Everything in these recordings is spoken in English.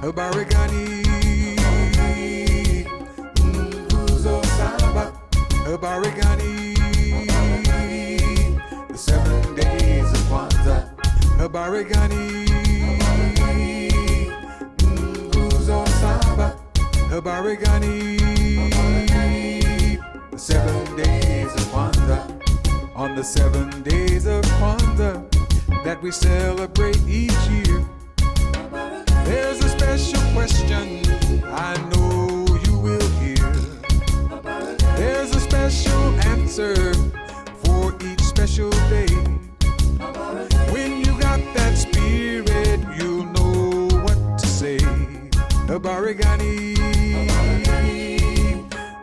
Habarigani, Nguzo Saba, Habarigani, the 7 days of Kwanzaa, Habarigani, Nguzo Saba, Habarigani, the 7 days of Kwanzaa. On the 7 days of Kwanzaa that we celebrate each year, there's a special question I know you will hear. There's a special answer for each special day. When you got that spirit, you'll know what to say. Habarigani,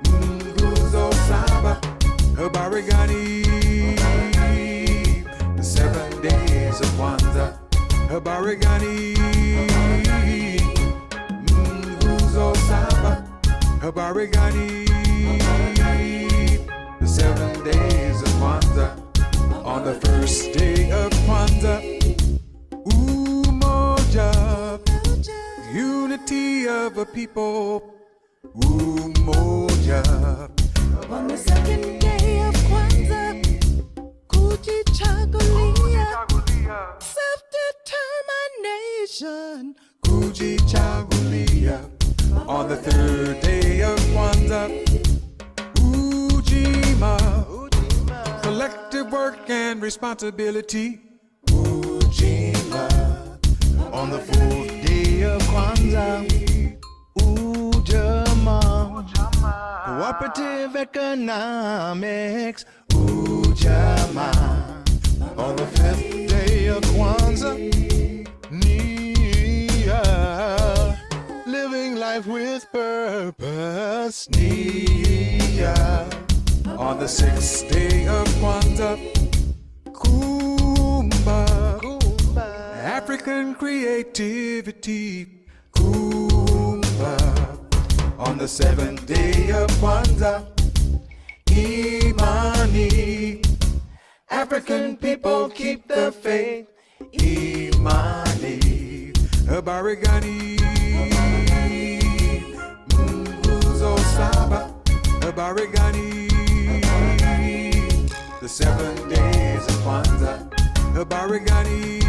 Nguzo Saba, Habarigani, the 7 days of Kwanzaa. Habarigani, Nguzo Saba, Habarigani, the 7 days of Kwanzaa. On the first day of Kwanzaa, Umoja, unity of a people, Umoja. On the second day of Kwanzaa, kujichagulia, self-determination, Kujichagulia. On the third day of Kwanzaa, Ujima, collective work and responsibility, Ujima. On the fourth day of Kwanzaa, Ujamaa, cooperative economics, Ujamaa. On the fifth day of Kwanzaa, Nia, living life with purpose, Nia. On the sixth day of Kwanzaa, Kumba, African creativity, Kumba. On the seventh day of Kwanzaa, Imani, African people keep the faith, Imani. Habarigani, Nguzo Saba, Habarigani, the 7 days of Kwanzaa. Habarigani,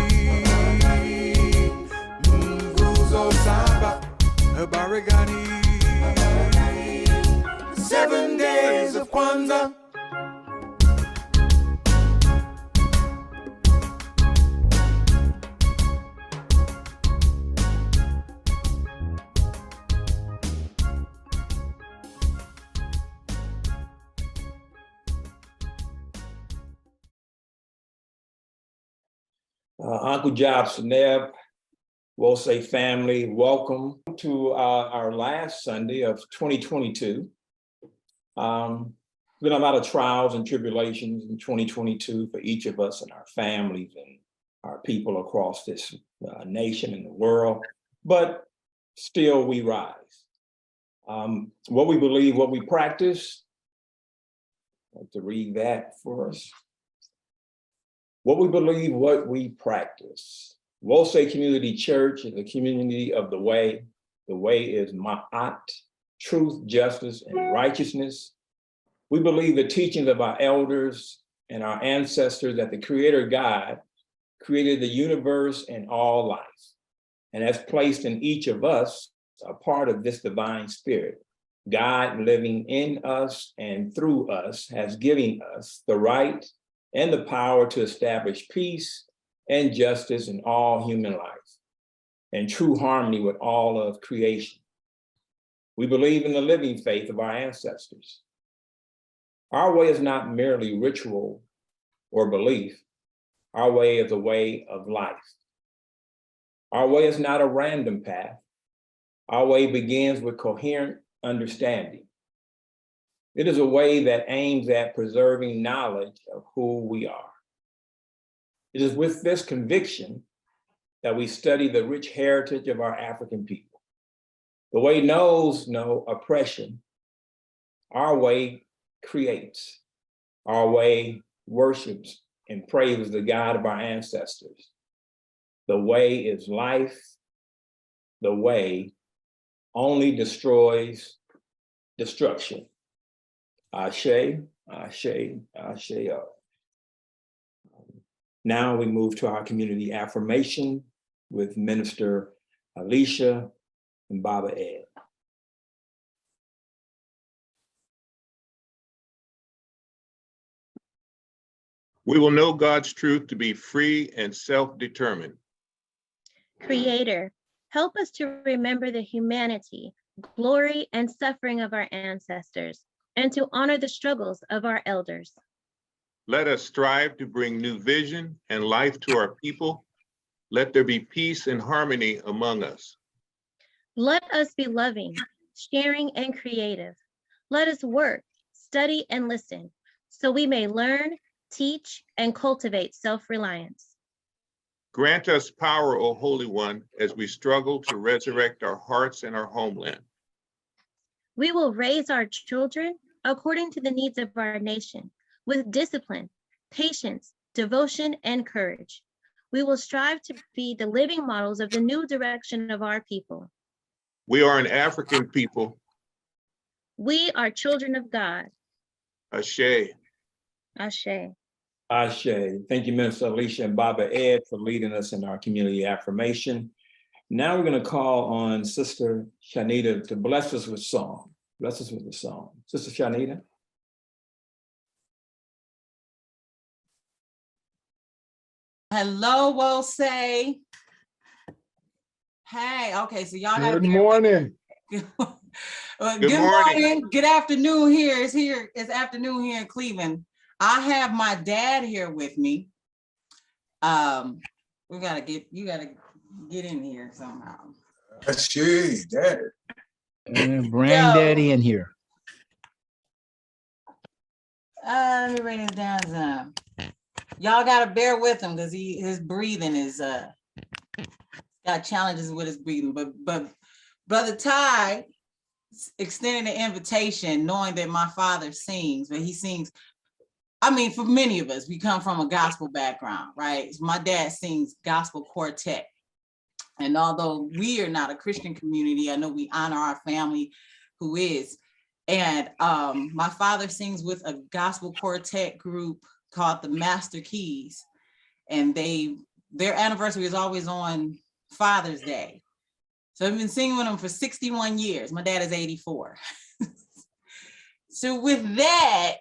Nguzo Saba, Habarigani, 7 days of Kwanzaa. Uncle Job Seneb, Wosay family, welcome to our last Sunday of 2022. Been a lot of trials and tribulations in 2022 for each of us and our families and our people across this nation and the world, but still we rise. What we believe, what we practice, I'd like to read that for us. What we believe, what we practice. Wosay Community Church is a community of the way. The way is Ma'at, truth, justice, and righteousness. We believe the teachings of our elders and our ancestors that the Creator God created the universe and all life, and has placed in each of us a part of this divine spirit. God living in us and through us has given us the right and the power to establish peace and justice in all human life and true harmony with all of creation. We believe in the living faith of our ancestors. Our way is not merely ritual or belief. Our way is a way of life. Our way is not a random path. Our way begins with coherent understanding. It is a way that aims at preserving knowledge of who we are. It is with this conviction that we study the rich heritage of our African people. The way knows no oppression. Our way creates. Our way worships and praises the God of our ancestors. The way is life. the way only destroys destruction. Ashe, ashe, ashe. Now we move to our community affirmation with Minister Alicia and Baba Ed. We will know God's truth to be free and self-determined. Creator, help us to remember the humanity, glory, and suffering of our ancestors, and to honor the struggles of our elders. Let us strive to bring new vision and life to our people. Let there be peace and harmony among us. Let us be loving, sharing, and creative. Let us work, study, and listen, so we may learn, teach, and cultivate self-reliance. Grant us power, O Holy One, as we struggle to resurrect our hearts and our homeland. We will raise our children according to the needs of our nation, with discipline, patience, devotion, and courage. We will strive to be the living models of the new direction of our people. We are an African people. We are children of God. Ashe. Ashe. Ashe. Thank you, Minister Alicia and Baba Ed, for leading us in our community affirmation. Now we're going to call on Sister Shanita to bless us with song. Bless us with the song. Sister Shanita. Hello, we'll say. Hey, okay, so y'all got Good morning. good Good morning. morning. Good afternoon here. It's afternoon here in Cleveland. I have my dad here with me. You gotta get in here somehow. Ashe, Dad. Granddaddy in here. Let me write this down some. Y'all gotta bear with him because his breathing is got challenges with his breathing. But Brother Ty extended an invitation knowing that my father sings, but he sings. I mean, for many of us, we come from a gospel background, right? My dad sings gospel quartet. And although we are not a Christian community, I know we honor our family who is. And my father sings with a gospel quartet group called the Master Keys. And their anniversary is always on Father's Day. So I've been singing with them for 61 years. My dad is 84. So with that,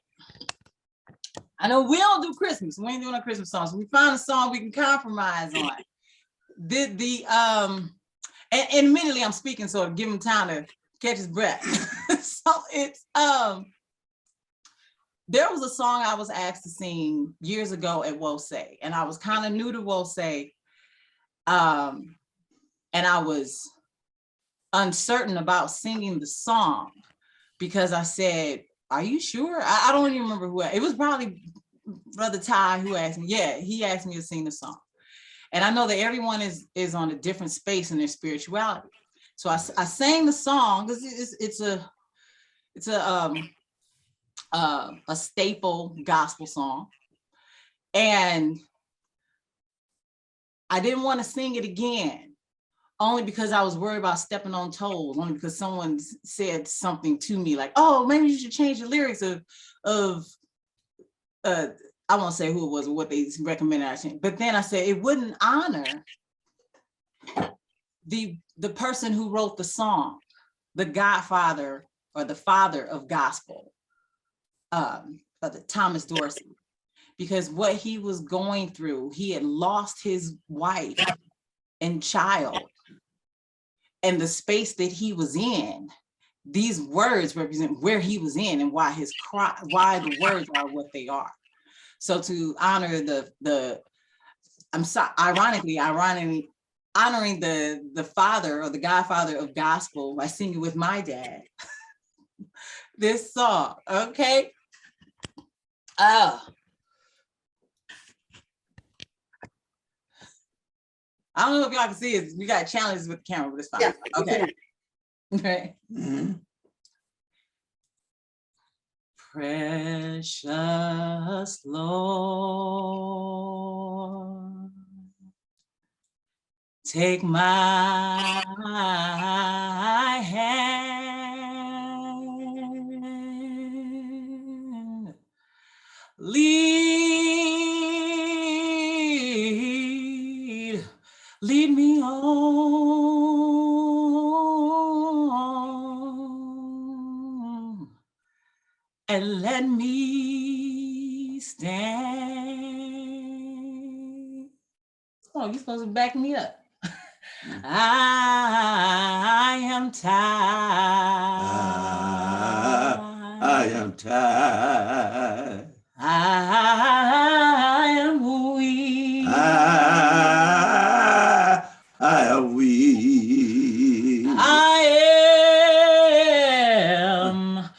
I know we don't do Christmas. We ain't doing a Christmas song. So we found a song we can compromise on. And immediately I'm speaking, so give him time to catch his breath. So it's there was a song I was asked to sing years ago at Wose, and I was kind of new to Wose, and I was uncertain about singing the song because I said, "Are you sure?" I don't even remember who. It was probably Brother Ty who asked me. Yeah, he asked me to sing the song. And I know that everyone is on a different space in their spirituality. So I sang the song because it's a staple gospel song. And I didn't want to sing it again, only because I was worried about stepping on toes, only because someone said something to me like, "Oh, maybe you should change the lyrics of I won't say who it was or what they recommended I change." But then I said it wouldn't honor the person who wrote the song, the godfather or the father of gospel, Thomas Dorsey, because what he was going through, he had lost his wife and child, and the space that he was in, these words represent where he was in and why why the words are what they are. So to honor ironically honoring the father or the godfather of gospel by singing with my dad this song, okay? I don't know if y'all can see it. We got challenges with the camera, but it's fine. Yeah, okay. Okay. Mm-hmm. Precious Lord, take my hand, lead me on, and let me stand. Oh, you're supposed to back me up. I am tired. I am tired. I am weak. I am weak. I am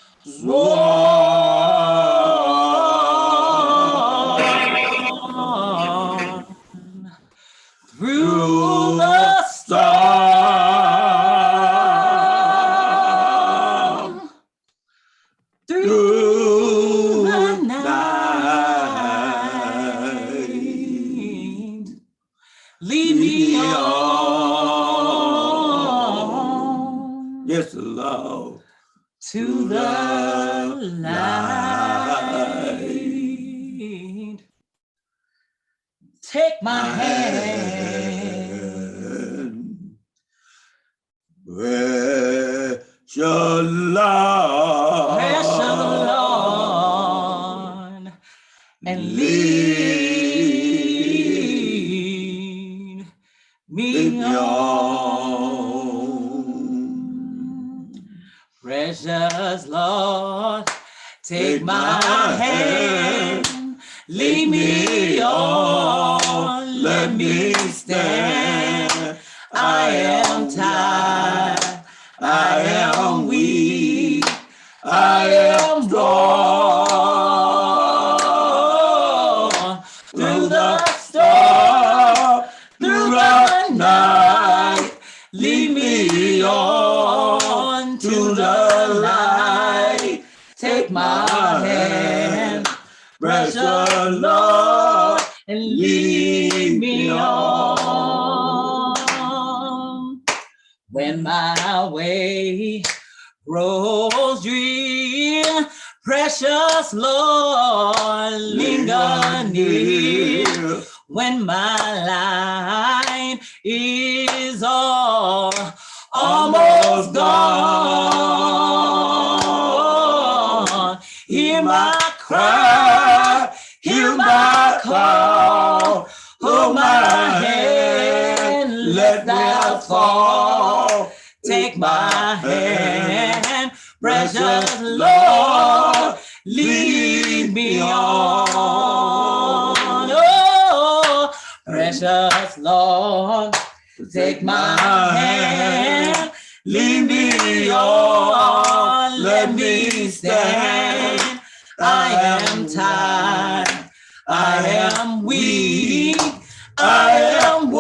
worn through the storm, through the night. Lead me on, Yes, Lord. to the light. Take my hand, Precious Lord. precious Lord, and lead me on. Precious Lord, take my hand, lead me on, let me stand. I am tired, I am weak, I am worn through the storm, through the night. Lead me on to the light. Take my hand, precious Lord, and lead me on. When my way grows drear, precious Lord, linger near. When my life is almost gone, hear my cry, hear my call, hold my hand, let thou fall. Take my hand, precious Lord, lead me on. Oh, precious Lord, take my hand, lead me on, let me stand. I am tired, I am weak, I am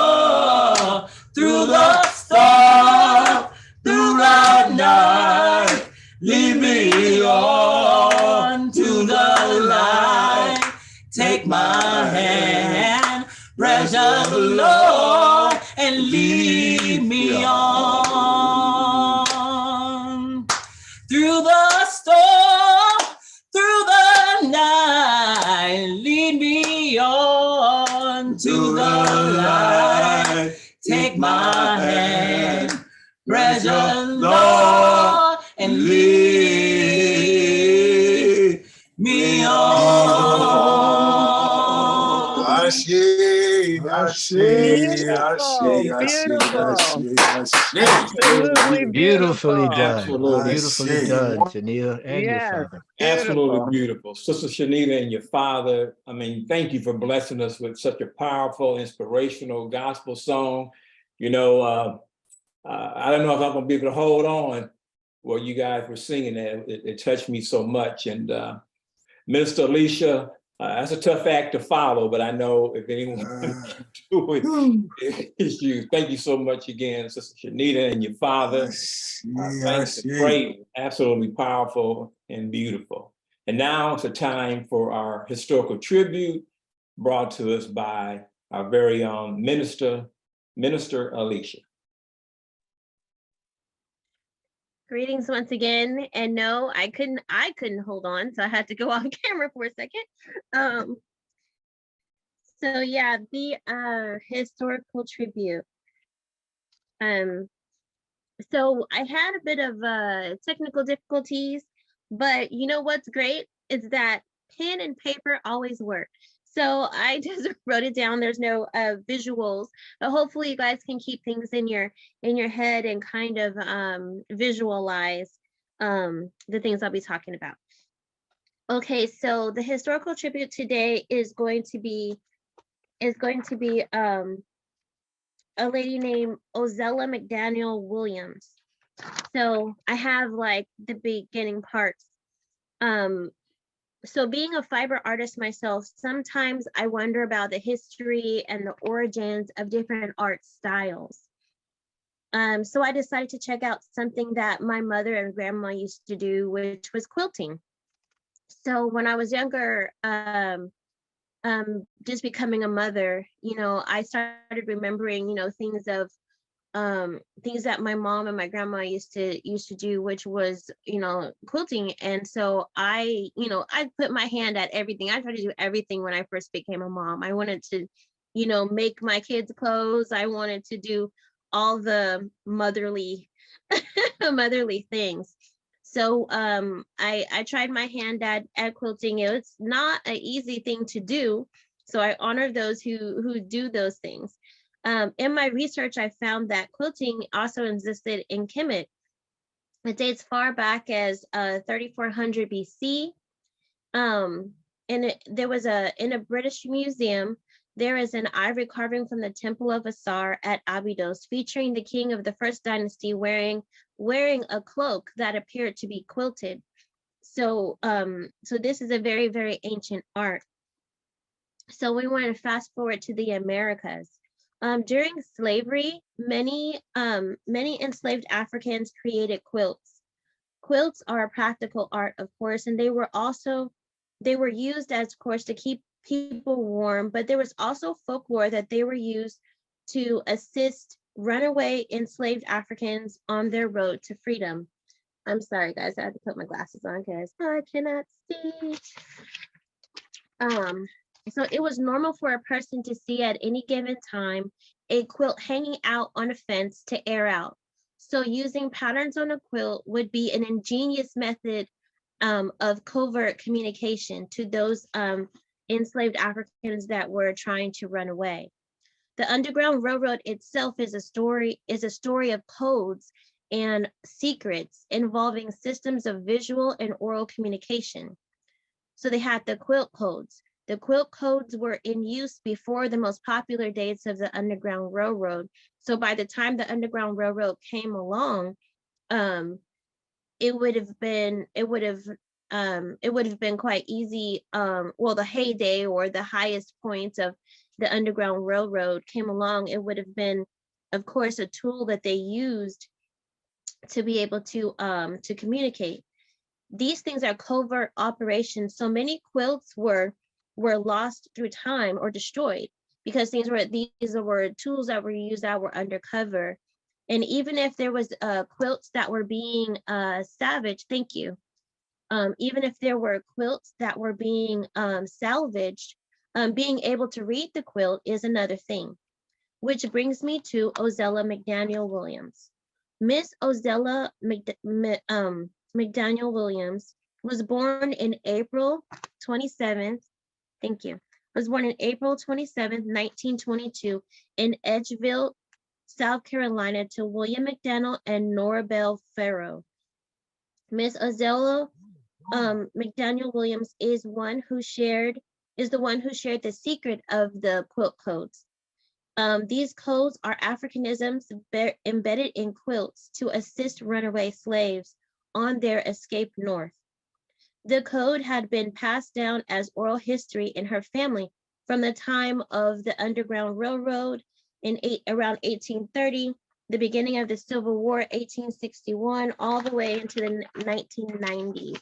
worn through the storm, through the night. Lead me on to the light. Take my hand, precious Lord, and lead me on through the storm, through the night. Lead me on to the light. Take my hand, precious Lord, and lead me on. Absolutely Beautifully beautiful. done. Absolutely. Beautifully done, Janita and your Yes, father. Absolutely beautiful. beautiful. Sister Shanita and your father, I mean, thank you for blessing us with such a powerful, inspirational gospel song. You know, I don't know if I'm gonna be able to hold on while you guys were singing that. It touched me so much. And Minister Alicia, that's a tough act to follow, but I know if anyone can do it, it's you. Thank you so much again, Sister Shanita and your father. Thanks, great, absolutely powerful and beautiful. And now it's a time for our historical tribute brought to us by our very own Minister Alicia. Greetings once again, and no, I couldn't hold on, so I had to go off camera for a second. So yeah, the historical tribute. So I had a bit of technical difficulties, but you know what's great is that pen and paper always work. So I just wrote it down. There's no visuals, but hopefully you guys can keep things in your head and kind of visualize the things I'll be talking about. Okay, so the historical tribute today is going to be a lady named Ozella McDaniel Williams. So I have like the beginning parts. So being a fiber artist myself, sometimes I wonder about the history and the origins of different art styles. So I decided to check out something that my mother and grandma used to do, which was quilting. So when I was younger, just becoming a mother, you know, I started remembering, you know, things that my mom and my grandma used to do, which was, you know, quilting. And so I put my hand at everything. I tried to do everything when I first became a mom. I wanted to, you know, make my kids clothes. I wanted to do all the motherly things. So I tried my hand at quilting. It's not an easy thing to do. So I honor those who do those things. In my research, I found that quilting also existed in Kemet. It dates far back as 3400 BC. There was in a British museum, there is an ivory carving from the Temple of Asar at Abydos, featuring the king of the first dynasty wearing a cloak that appeared to be quilted. So this is a very, very ancient art. So we want to fast forward to the Americas. During slavery, many enslaved Africans created quilts. Quilts are a practical art, of course, and they were used as, of course, to keep people warm, but there was also folklore that they were used to assist runaway enslaved Africans on their road to freedom. I'm sorry, guys, I had to put my glasses on because I cannot see. So it was normal for a person to see at any given time a quilt hanging out on a fence to air out. So using patterns on a quilt would be an ingenious method of covert communication to those enslaved Africans that were trying to run away. The Underground Railroad itself is a story of codes and secrets involving systems of visual and oral communication. So they had the quilt codes. The quilt codes were in use before the most popular dates of the Underground Railroad. So by the time the Underground Railroad came along, it would have been quite easy. Well, the heyday or the highest points of the Underground Railroad came along, it would have been, of course, a tool that they used to be able to communicate. These things are covert operations. So many quilts were lost through time or destroyed because these were tools that were used that were undercover. And even if there was quilts that were being salvaged, thank you. Even if there were quilts that were being salvaged, being able to read the quilt is another thing, which brings me to Ozella McDaniel Williams. Miss Ozella McDaniel Williams was born in April 27th, thank you, was born in April 27th, 1922 in Edgeville, South Carolina to William McDaniel and Nora Bell Farrow. Miss Ozella McDaniel Williams is the one who shared the secret of the quilt codes. These codes are Africanisms embedded in quilts to assist runaway slaves on their escape north. The code had been passed down as oral history in her family from the time of the Underground Railroad around 1830, the beginning of the Civil War, 1861, all the way into the 1990s.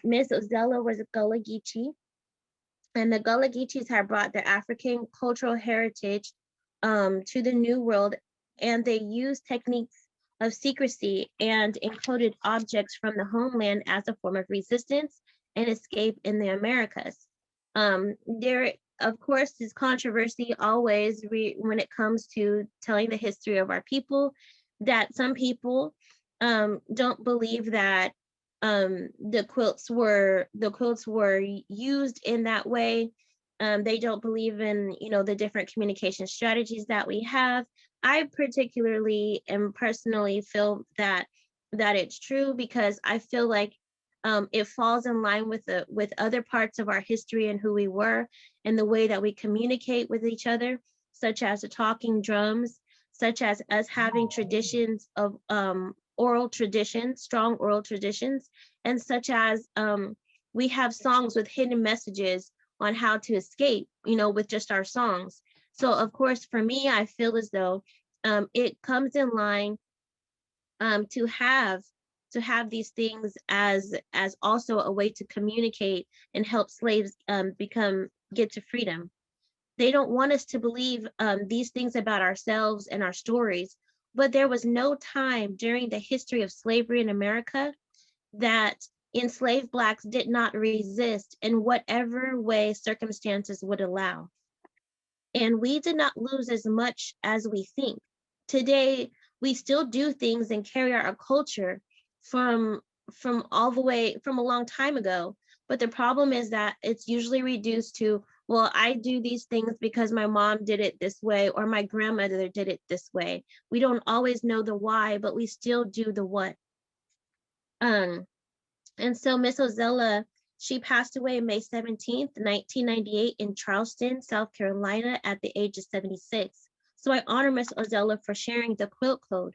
Ms. Ozella was a Gullah Geechee. And the Gullah Geechees had brought their African cultural heritage to the New World, and they used techniques of secrecy and encoded objects from the homeland as a form of resistance and escape in the Americas. There, of course, is controversy always when it comes to telling the history of our people, that some people don't believe that the quilts were used in that way. They don't believe in, the different communication strategies that we have. I particularly and personally feel that it's true, because I feel like it falls in line with other parts of our history and who we were and the way that we communicate with each other, such as the talking drums, such as us having traditions of oral traditions, strong oral traditions, and such as we have songs with hidden messages on how to escape, with just our songs. So of course, for me, I feel as though it comes in line to have these things as also a way to communicate and help slaves get to freedom. They don't want us to believe these things about ourselves and our stories, but there was no time during the history of slavery in America that enslaved Blacks did not resist in whatever way circumstances would allow. And we did not lose as much as we think. Today, we still do things and carry our culture from a long time ago. But the problem is that it's usually reduced to, well, I do these things because my mom did it this way or my grandmother did it this way. We don't always know the why, but we still do the what. And so Miss Ozella, she passed away May 17th, 1998 in Charleston, South Carolina at the age of 76. So I honor Miss Ozella for sharing the quilt code.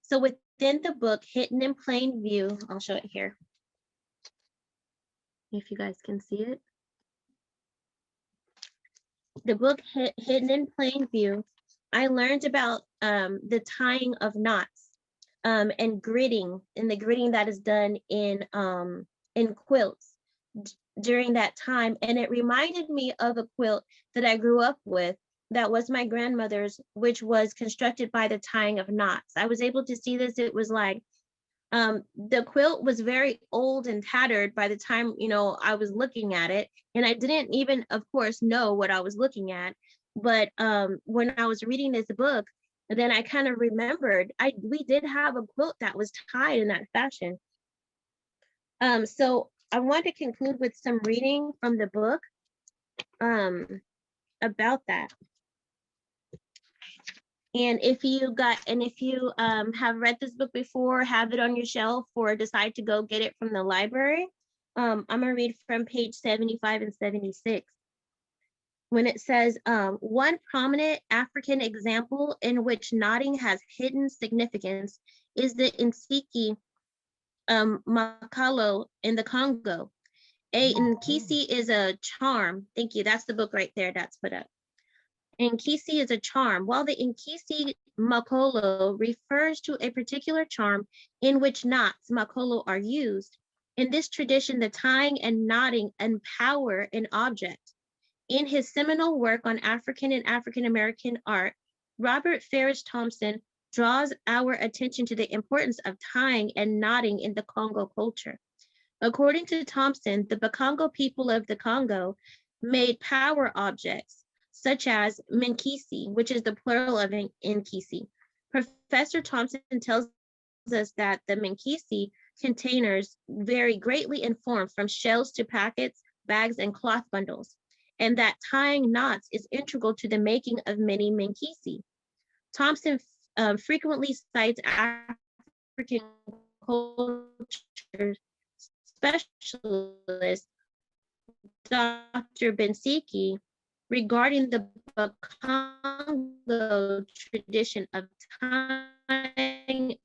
So within the book, Hidden in Plain View, I'll show it here, if you guys can see it. The book Hidden in Plain View, I learned about the tying of knots and gridding, and the gridding that is done in quilts during that time. And it reminded me of a quilt that I grew up with that was my grandmother's, which was constructed by the tying of knots. I was able to see this. It was like, the quilt was very old and tattered by the time, I was looking at it. And I didn't even, of course, know what I was looking at. But when I was reading this book, then I kind of remembered we did have a quilt that was tied in that fashion. So I want to conclude with some reading from the book about that. And if you have read this book before, have it on your shelf, or decide to go get it from the library, I'm gonna read from page 75 and 76. When it says, one prominent African example in which knotting has hidden significance is the Nsiki Makalo in the Congo. A Nkisi is a charm. Thank you. That's the book right there that's put up. Nkisi is a charm, while the Nkisi Makolo refers to a particular charm in which knots, Makolo, are used. In this tradition, the tying and knotting empower an object. In his seminal work on African and African-American art, Robert Farris Thompson draws our attention to the importance of tying and knotting in the Congo culture. According to Thompson, the Bakongo people of the Congo made power objects, such as Minkisi, which is the plural of Nkisi. Professor Thompson tells us that the Minkisi containers vary greatly in form, from shells to packets, bags, and cloth bundles, and that tying knots is integral to the making of many Minkisi. Thompson frequently cites African culture specialist Dr. Bensiki regarding the Bakongo tradition of tying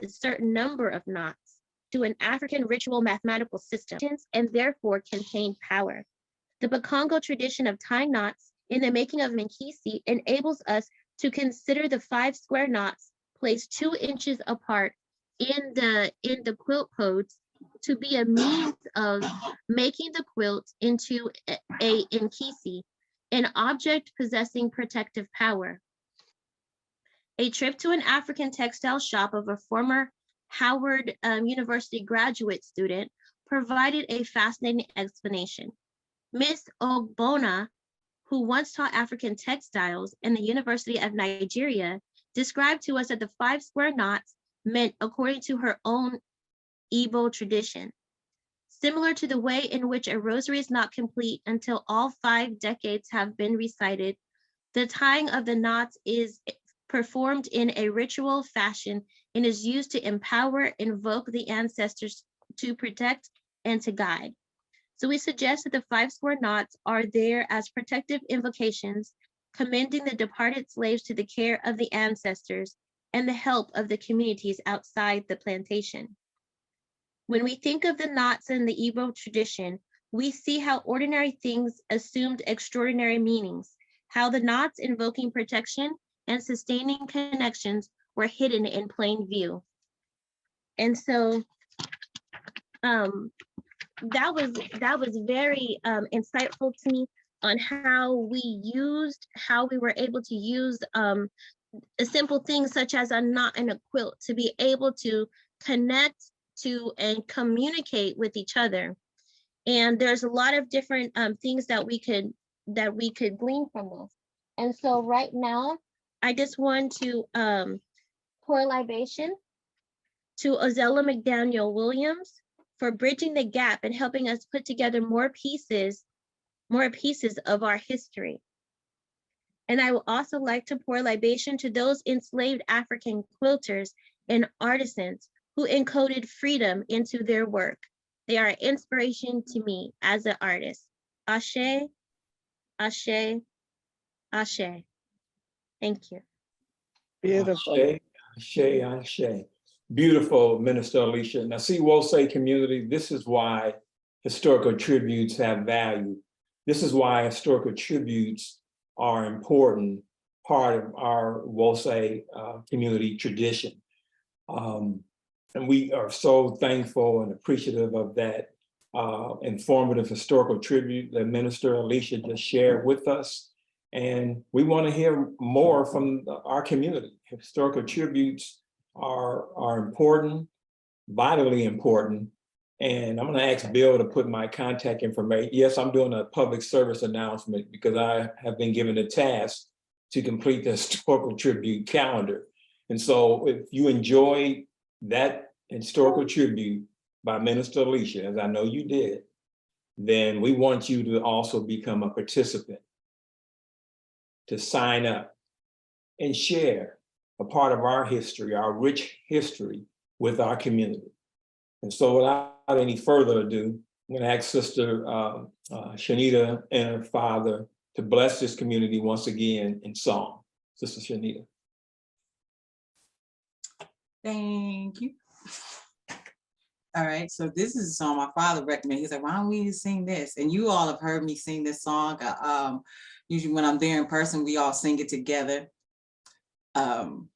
a certain number of knots to an African ritual mathematical system and therefore contain power. The Bakongo tradition of tying knots in the making of Minkisi enables us to consider the 5 square knots placed 2 inches apart in the quilt codes to be a means of making the quilt into a nkisi, an object possessing protective power. A trip to an African textile shop of a former Howard University graduate student provided a fascinating explanation. Miss Ogbonna, who once taught African textiles in the University of Nigeria, described to us that the 5 square knots meant according to her own Igbo tradition. Similar to the way in which a rosary is not complete until all 5 decades have been recited, the tying of the knots is performed in a ritual fashion and is used to empower, invoke the ancestors to protect and to guide. So we suggest that the 5 square knots are there as protective invocations, commending the departed slaves to the care of the ancestors and the help of the communities outside the plantation. When we think of the knots in the Igbo tradition, we see how ordinary things assumed extraordinary meanings, how the knots invoking protection and sustaining connections were hidden in plain view. And so that was very insightful to me on how we were able to use a simple things such as a knot and a quilt to be able to connect to and communicate with each other. And there's a lot of different things that we could glean from this. And so right now, I just want to pour libation to Ozella McDaniel Williams for bridging the gap and helping us put together more pieces of our history. And I would also like to pour libation to those enslaved African quilters and artisans who encoded freedom into their work. They are an inspiration to me as an artist. Ashe, Ashe, Ashe. Thank you. Beautiful. Ashe. Beautiful, Minister Alicia. Now, see, Wose community, this is why historical tributes have value. This is why historical tributes are an important part of our Wose community tradition. And we are so thankful and appreciative of that informative historical tribute that Minister Alicia just shared with us. And we want to hear more from our community. Historical tributes are important, vitally important. And I'm going to ask Bill to put my contact information. Yes, I'm doing a public service announcement because I have been given a task to complete the historical tribute calendar. And so if you enjoyed that historical tribute by Minister Alicia, as I know you did, then we want you to also become a participant, to sign up and share a part of our history, our rich history with our community. And so without any further ado, I'm going to ask Sister Shanita and her father to bless this community once again in song. Sister Shanita. Thank you. All right, so this is a song my father recommended. He's like, why don't we sing this? And you all have heard me sing this song. Usually when I'm there in person, we all sing it together.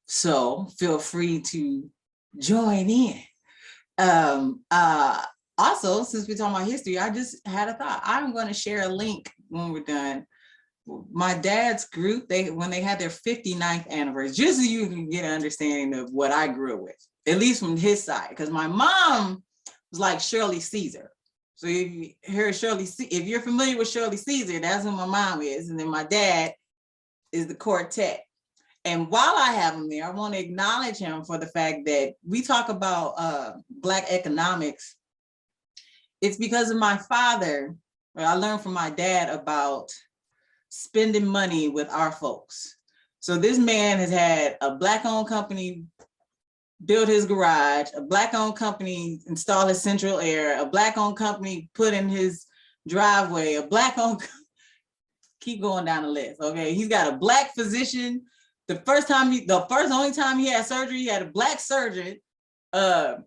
So feel free to join in. Also, since we're talking about history, I just had a thought. I'm going to share a link when we're done. My dad's group, when they had their 59th anniversary, just so you can get an understanding of what I grew up with, at least from his side, because my mom was like Shirley Caesar. So if you hear if you're familiar with Shirley Caesar, that's who my mom is. And then my dad is the quartet. And while I have him there, I want to acknowledge him for the fact that we talk about Black economics. It's because of my father. I learned from my dad about spending money with our folks. So this man has had a Black-owned company build his garage, a Black-owned company install his central air, a Black-owned company put in his driveway, a Black-owned, keep going down the list, okay? He's got a Black physician. The only time he had surgery, he had a Black surgeon, Black.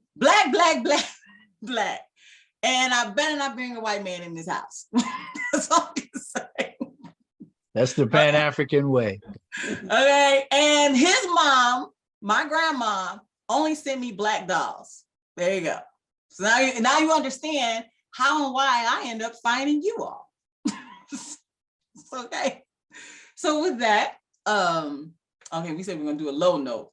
And I better not bring a white man in this house. That's all I can say. That's the Pan-African way. Okay, and his mom, my grandma, only sent me Black dolls. There you go. So now you understand how and why I end up finding you all. Okay. So with that, okay, we said we're gonna do a low note.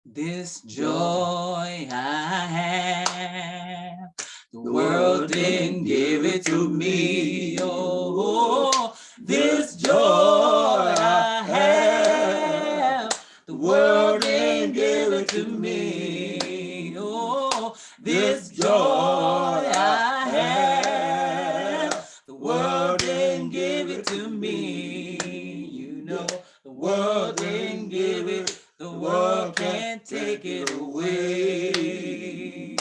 This joy I have, the world didn't give it to me. Oh, this joy I have, the world didn't give it to me. Oh, this joy I have, the world didn't give it to me. You know, the world didn't give it. The world can't take it away.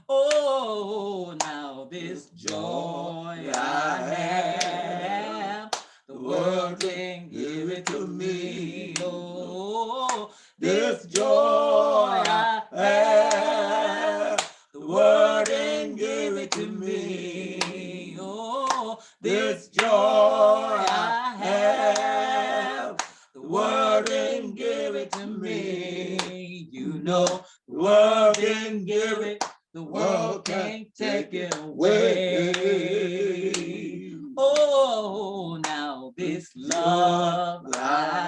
Oh, now this joy I have, the world can't give it to me. Oh, this joy I have, the world can't give it to me. Oh, this joy I have, the world didn't give it to me. You know, the world didn't give it. The world can't take it away. Oh, now this love I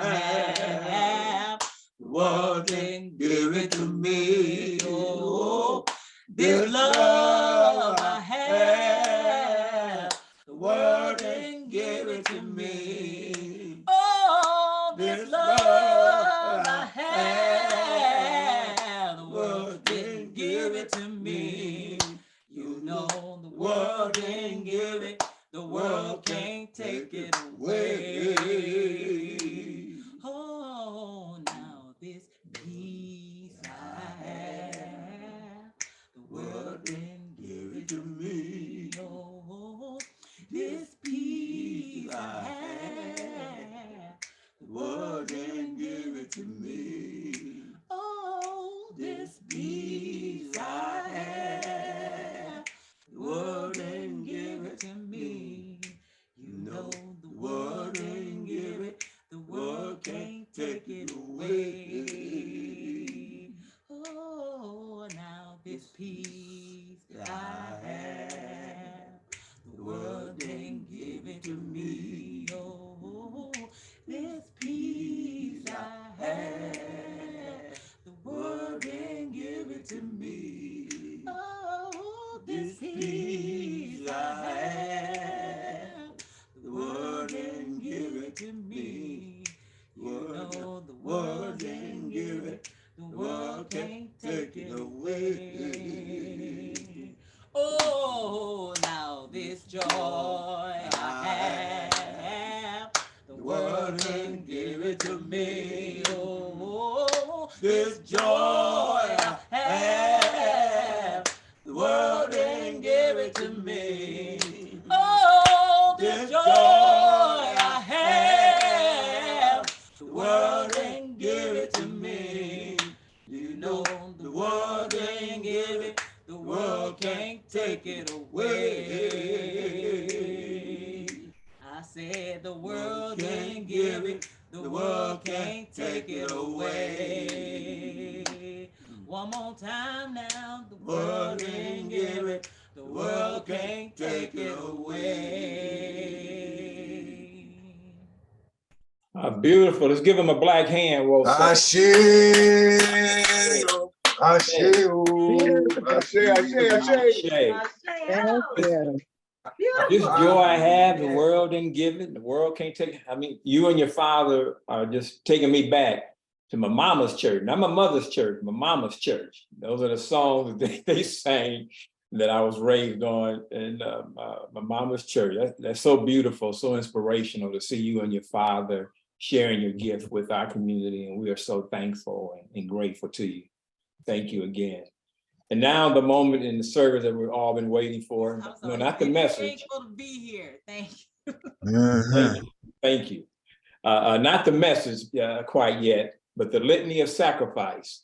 have, the world didn't give it to me. Oh, this love I have, the world didn't give it to me. Oh, this love I have, the world didn't give it to me. You know, the world didn't give it, the world can't take it away. Oh, now this peace I have, the world didn't give it to me. Oh, this peace I have, the world didn't give it to me. Oh, this peace I have, the world didn't give it to me. You know, the world didn't give it, the world can't take it away. Oh, now this peace I have, the world didn't give it to me. Oh, this peace I have, the world didn't give it to me. Oh, this peace I have, the world didn't give it to me. You know, the world didn't give it, the world can't take it away. Oh, now this joy I have, the world didn't give it to me. Oh, this joy I have, the world didn't give it to me. Oh, this joy I have, the world didn't give it to me. You know, the world didn't give it, the world can't take it away. I said the world didn't give it, the world can't take it away. One more time now, the world didn't give it, the world can't take it away. Beautiful. Let's give him a black hand. Well, Ashe, Ashe, This joy I have, the world didn't give it, the world can't take it. I mean, you and your father are just taking me back to my mama's church, not my mother's church, my mama's church. Those are the songs that they sang that I was raised on in my mama's church. That's so beautiful, so inspirational to see you and your father sharing your gift with our community. And we are so thankful and grateful to you. Thank you again. And now the moment in the service that we've all been waiting for. No, not the message. Thankful to be here. Thank you. Thank you. Thank you. Not the message quite yet, but the litany of sacrifice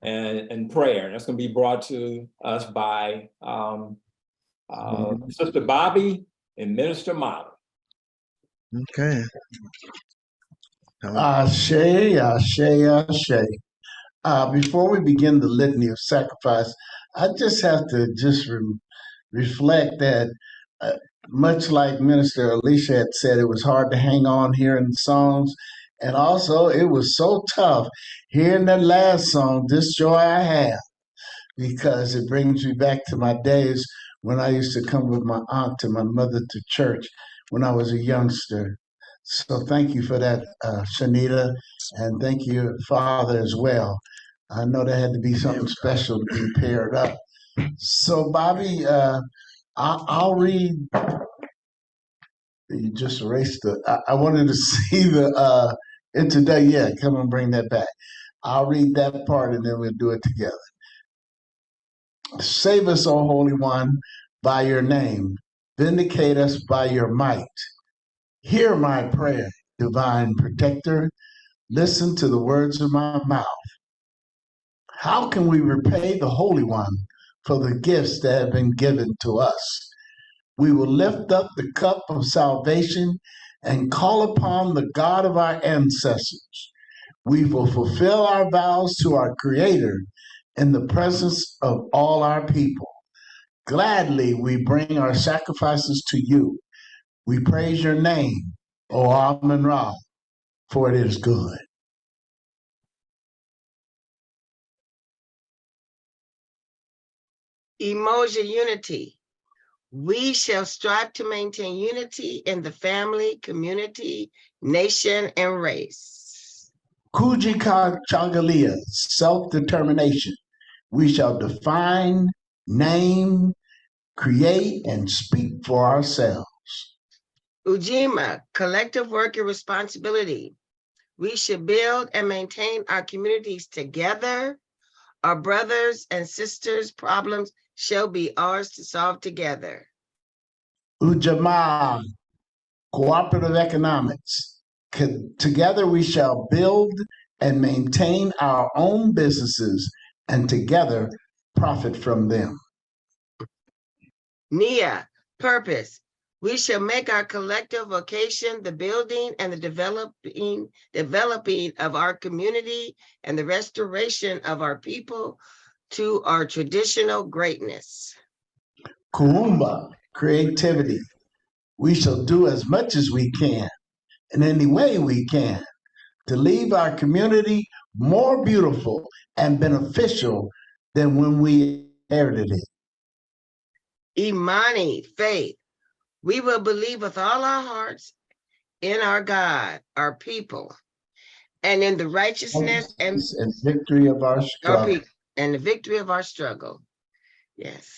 and prayer. That's going to be brought to us by Sister Bobby and Minister Molly. Okay. Ashe, Ashe, Ashe. Before we begin the litany of sacrifice, I just have to reflect that much like Minister Alicia had said, it was hard to hang on here in the songs. And also, it was so tough hearing that last song, This Joy I Have, because it brings me back to my days when I used to come with my aunt and my mother to church when I was a youngster. So thank you for that, Shanita, and thank you, Father, as well. I know there had to be something special to be paired up. So, Bobby, I'll read. You just erased the. I wanted to see the introduction. Yeah, come and bring that back. I'll read that part and then we'll do it together. Save us, O Holy One, by your name. Vindicate us by your might. Hear my prayer, divine protector. Listen to the words of my mouth. How can we repay the Holy One for the gifts that have been given to us? We will lift up the cup of salvation and call upon the God of our ancestors. We will fulfill our vows to our Creator in the presence of all our people. Gladly we bring our sacrifices to you. We praise your name, O Amen Ra, for it is good. Emoji unity. We shall strive to maintain unity in the family, community, nation, and race. Kujika Chagalia, self-determination. We shall define, name, create, and speak for ourselves. Ujima, collective work and responsibility. We should build and maintain our communities together. Our brothers and sisters' problems shall be ours to solve together. Ujamaa, cooperative economics. Together we shall build and maintain our own businesses and together profit from them. Nia, purpose. We shall make our collective vocation the building and the developing of our community and the restoration of our people to our traditional greatness. Kuumba, creativity. We shall do as much as we can, in any way we can, to leave our community more beautiful and beneficial than when we inherited it. Imani, faith. We will believe with all our hearts in our God, our people, and in the righteousness and victory of our struggle. And the victory of our struggle. Yes.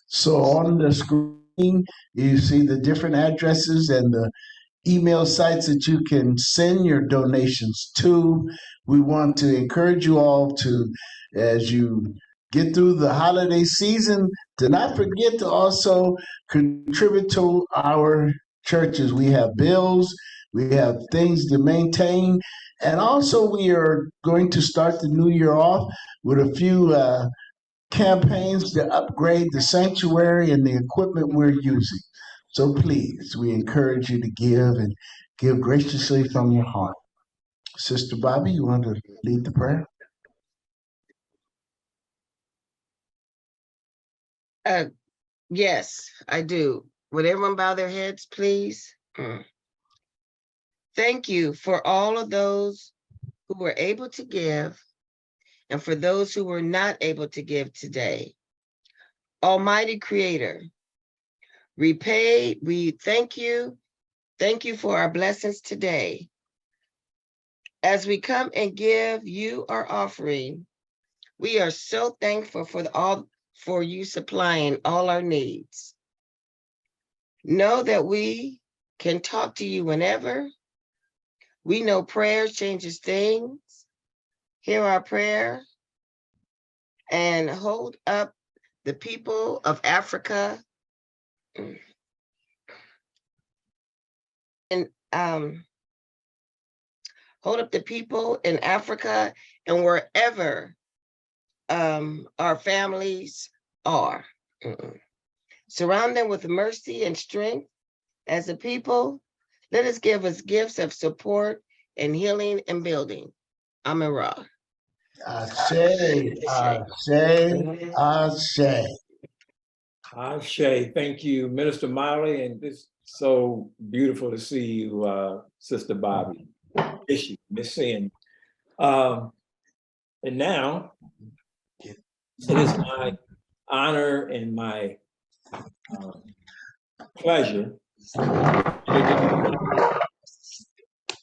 So on the screen, you see the different addresses and the email sites that you can send your donations to. We want to encourage you all to, as you get through the holiday season, to not forget to also contribute to our churches. We have bills, we have things to maintain, and also we are going to start the new year off with a few campaigns to upgrade the sanctuary and the equipment we're using. So please, we encourage you to give and give graciously from your heart. Sister Bobby, you want to lead the prayer? Yes, I do. Would everyone bow their heads, please? Thank you for all of those who were able to give and for those who were not able to give today. Almighty Creator, we thank you. Thank you for our blessings today. As we come and give you our offering, we are so thankful for you supplying all our needs. Know that we can talk to you whenever. We know prayer changes things. Hear our prayer and hold up the people of Africa and hold up the people in Africa and wherever our families are. Surround them with mercy and strength as a people. Let us give us gifts of support and healing and building. Amen Ra. Ashe, ashe, ashe. Ashe, thank you, Minister Miley, and it's so beautiful to see you, Sister Bobby. Miss seeing. And now, it is my honor and my pleasure to introduce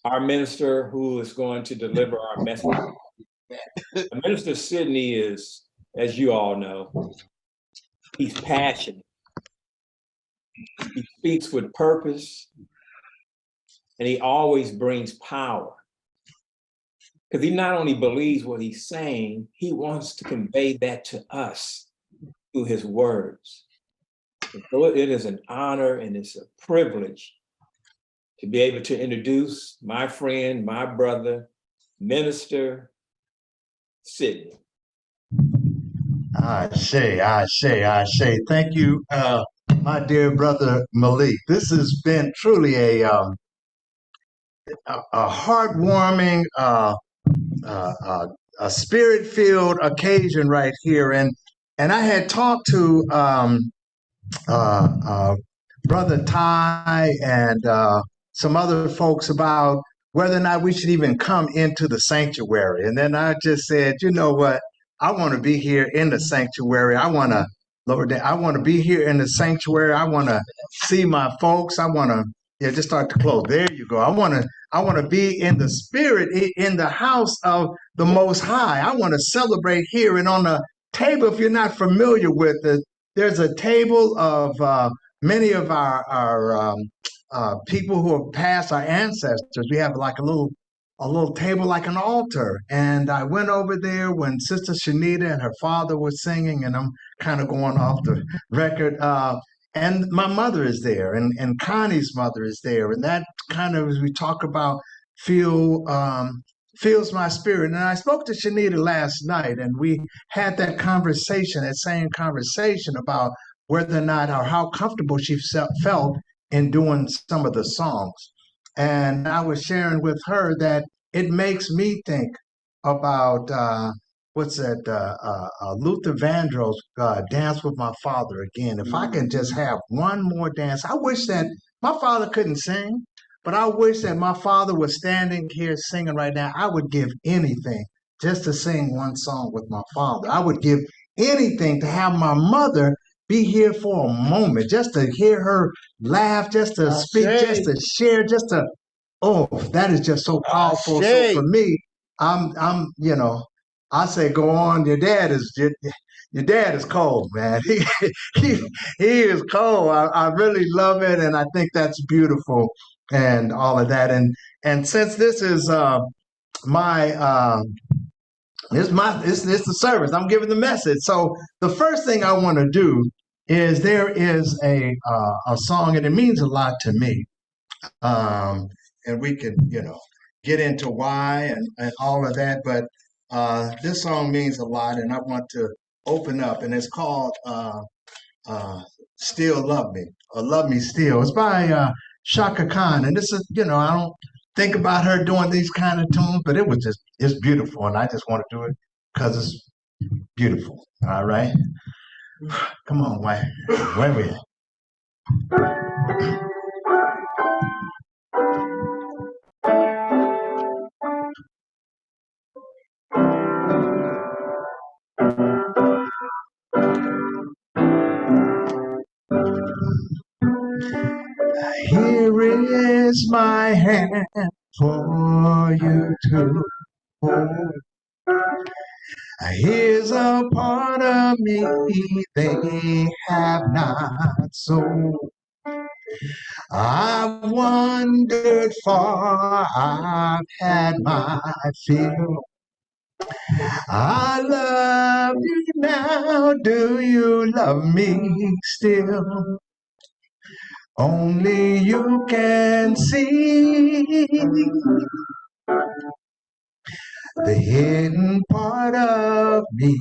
our minister who is going to deliver our message. Minister Sidney is, as you all know, he's passionate. He speaks with purpose, and he always brings power. Because he not only believes what he's saying, he wants to convey that to us through his words. And so it is an honor and it's a privilege to be able to introduce my friend, my brother, Minister Sidney. Ashe. Thank you, my dear brother Malik. This has been truly a heartwarming, a spirit-filled occasion right here. And I had talked to Brother Ty and some other folks about whether or not we should even come into the sanctuary. And then I just said, you know what? I want to be here in the sanctuary. I want to, Lord, I want to be here in the sanctuary. I want to see my folks. I want to, just start to close. There you go. I want to be in the spirit, in the house of the Most High. I want to celebrate here. And on the table, if you're not familiar with it, there's a table of many of our people who have passed, our ancestors. We have like a little table, like an altar. And I went over there when Sister Shanita and her father were singing, and I'm kind of going off the record. And my mother is there, and Connie's mother is there. And that kind of, as we talk about, fills my spirit. And I spoke to Shanita last night, and we had that conversation, that same conversation about whether or not, or how comfortable she felt in doing some of the songs. And I was sharing with her that it makes me think about Luther Vandross, Dance with My Father Again. If I can just have one more dance. I wish that my father couldn't sing, but I wish that my father was standing here singing right now. I would give anything just to sing one song with my father. I would give anything to have my mother be here for a moment, just to hear her laugh, just to speak, just to share, just to, oh, that is just so powerful. So for me, I say, go on. Your dad is cold, man. He is cold. I really love it, and I think that's beautiful, and all of that. And since this is it's the service, I'm giving the message. So the first thing I want to do is, there is a song, and it means a lot to me. And we can, get into why and all of that. But this song means a lot, and I want to open up, and it's called Still Love Me, or Love Me Still. It's by Chaka Khan. And this is, I don't think about her doing these kind of tunes, but it's beautiful. And I just want to do it because it's beautiful. All right. Come on, where we at? Here is my hand for you to hold. Here's a part of me they have not sold. I've wandered far, I've had my fill. I love you now, do you love me still? Only you can see the hidden part of me.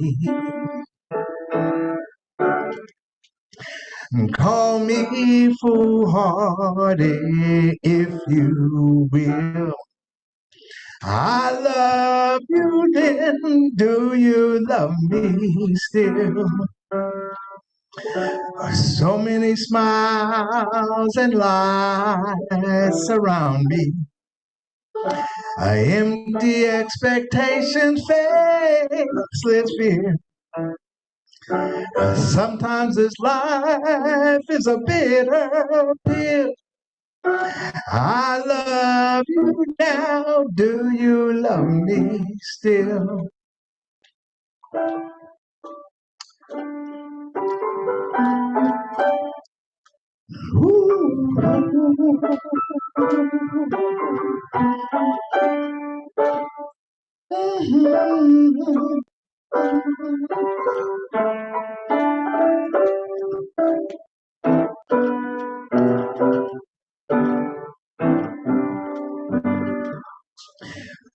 Call me foolhardy if you will. I love you then, do you love me still? So many smiles and lights surround me. Empty expectations, faceless fear. Sometimes this life is a bitter pill. I love you now, do you love me still?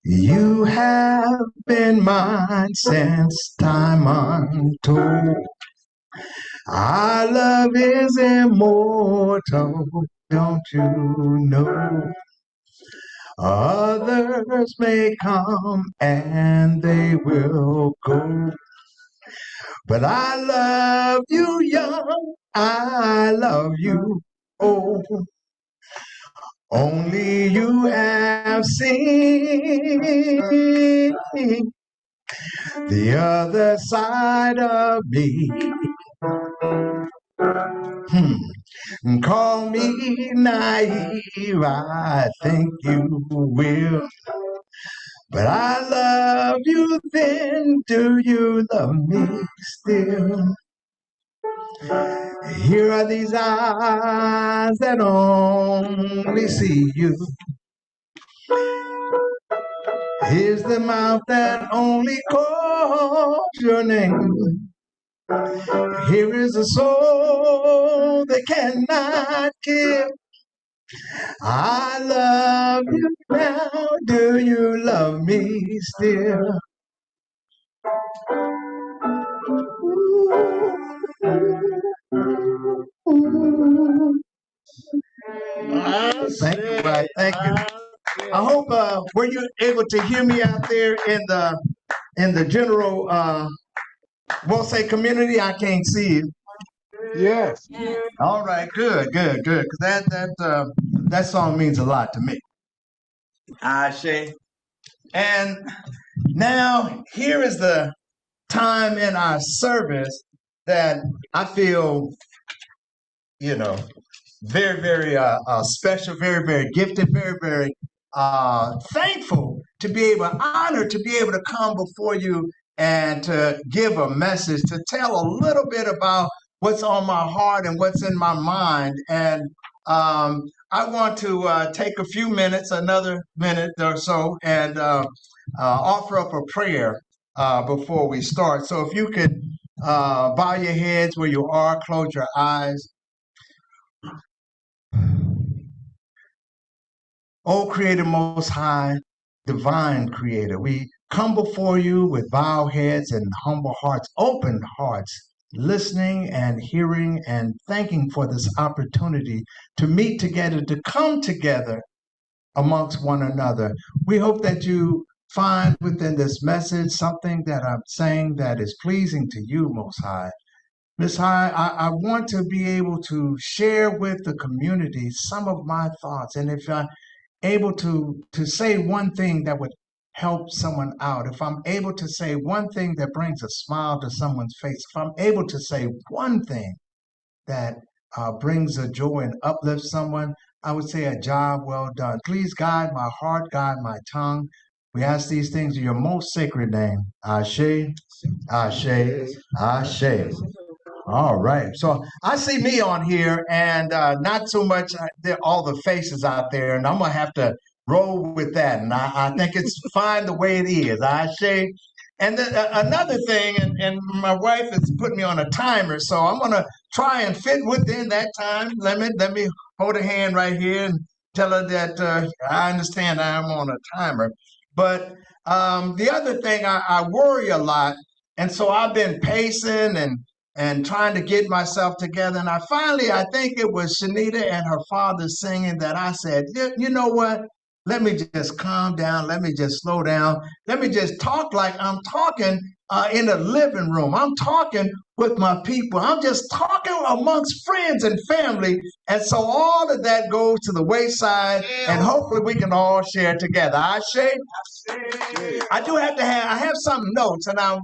You have been mine since time untold. Our love is immortal, don't you know? Others may come and they will go, but I love you young, I love you old. Only you have seen the other side of me. Call me naive, I think you will. But I love you then, do you love me still? Here are these eyes that only see you. Here's the mouth that only calls your name. Here is a soul that cannot give. I love you now, do you love me still? Thank you, Brian. Thank you. I hope were you able to hear me out there in the general won't say community? I can't see you. Yes. All right, good. Because that song means a lot to me. Ashe. And now here is the time in our service that I feel, very, very special, very, very gifted, very, very thankful to be able, honored to be able to come before you and to give a message, to tell a little bit about what's on my heart and what's in my mind. And I want to take a few minutes, another minute or so, and offer up a prayer before we start. So if you could bow your heads where you are, close your eyes. O Creator Most High, Divine Creator, we come before you with bowed heads and humble hearts, open hearts, listening and hearing and thanking for this opportunity to meet together, to come together amongst one another. We hope that you find within this message something that I'm saying that is pleasing to you, Most High. Ms. High, I want to be able to share with the community some of my thoughts. And if I'm able to say one thing that would help someone out, if I'm able to say one thing that brings a smile to someone's face, if I'm able to say one thing that brings a joy and uplifts someone, I would say a job well done. Please guide my heart, guide my tongue. We ask these things in your most sacred name. Ashe, Ashe, Ashe. All right. So I see me on here and not so much all the faces out there, and I'm going to have to roll with that. And I think it's fine the way it is. I say. And then another thing, and my wife has put me on a timer, so I'm going to try and fit within that time limit. Let me hold a hand right here and tell her that I understand I'm on a timer. But the other thing, I worry a lot. And so I've been pacing and trying to get myself together. And I think it was Shanita and her father singing that I said, you know what? let me just calm down. Let me just slow down. Let me just talk like I'm talking in a living room. I'm talking with my people. I'm just talking amongst friends and family. And so all of that goes to the wayside, and hopefully we can all share together. I do have I have some notes, and I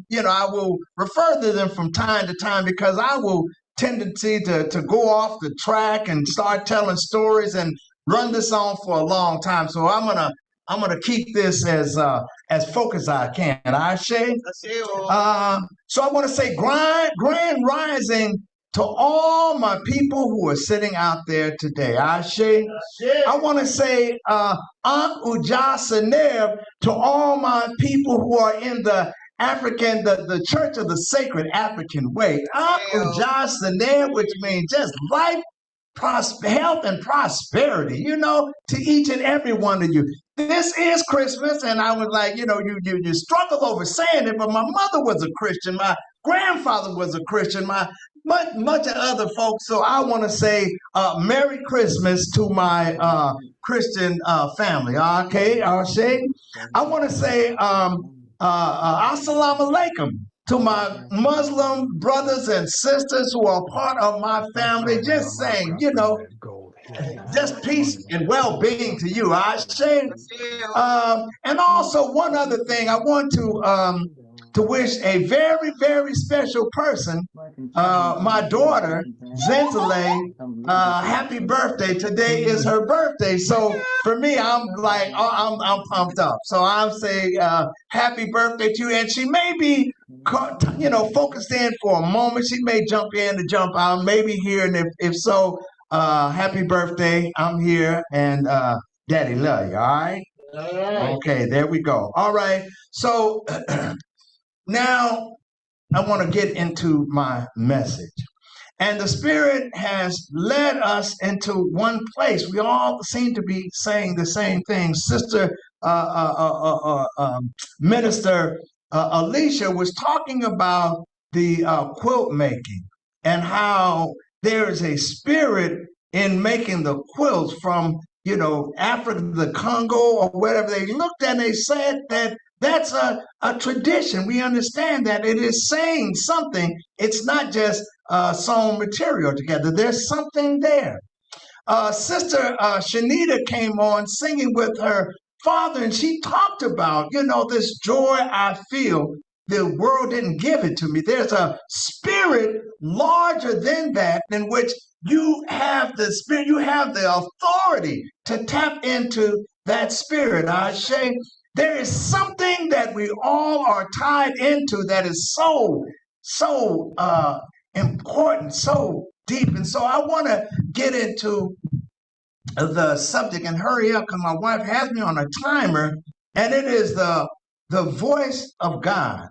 will refer to them from time to time because I will tendency to go off the track and start telling stories and run this on for a long time. So I'm gonna keep this as focused as I can. So I want to say grand rising to all my people who are sitting out there today. I want to say Aunt Ujasaneb to all my people who are in the the Church of the Sacred African Way. Aunt Ujasaneb, which means just life, health, and prosperity, to each and every one of you. This is Christmas, and I was like, you struggle over saying it, but my mother was a Christian, my grandfather was a Christian, much of other folks. So I want to say Merry Christmas to my Christian family. Okay, I want to say Assalamu alaikum to my Muslim brothers and sisters who are part of my family. Just saying, just peace and well-being to you. And also one other thing, I want to wish a very, very special person, my daughter, Zenzele, happy birthday. Today is her birthday. So for me, I'm like, I'm pumped up. So I'll say happy birthday to you. And she may be, focused in for a moment. She may jump in and jump out, maybe here. And if so, happy birthday. I'm here, and Daddy love you. All right? Okay, there we go. All right. So now I want to get into my message. And the Spirit has led us into one place. We all seem to be saying the same thing. Sister Minister Alicia was talking about the quilt making and how there is a spirit in making the quilts from, Africa, the Congo, or whatever. They looked and they said that that's a tradition. We understand that it is saying something. It's not just sewn material together. There's something there. Sister Shanita came on singing with her father, and she talked about, this joy I feel. The world didn't give it to me. There's a spirit larger than that, in which you have the spirit, you have the authority to tap into that spirit. There is something that we all are tied into that is so important, so deep. And so I want to get into the subject and hurry up because my wife has me on a timer, and it is the voice of God.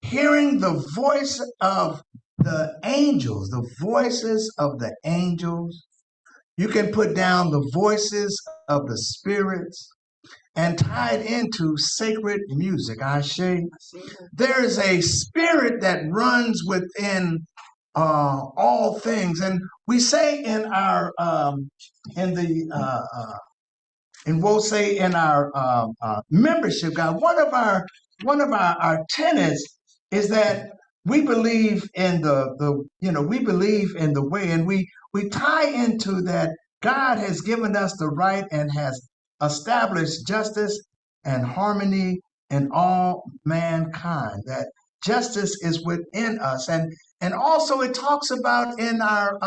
Hearing the voice of the angels, the voices of the angels. You can put down the voices of the spirits and tied into sacred music. There is a spirit that runs within all things, and we say in our membership guide, one of our tenets is that we believe in we believe in the way, and we tie into that God has given us the right and has established justice and harmony in all mankind, that justice is within us. And also it talks about in our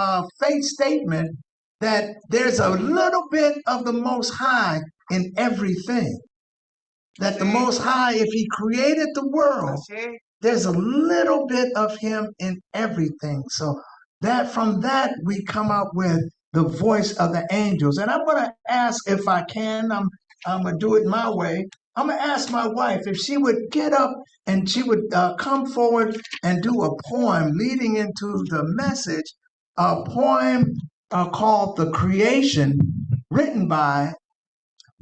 faith statement that there's a little bit of the Most High in everything. That the Most High, if he created the world, there's a little bit of him in everything. So that from that we come up with the voice of the angels. And I'm going to ask, if I can, I'm going to do it my way. I'm going to ask my wife if she would get up and she would come forward and do a poem leading into the message, a poem called The Creation, written by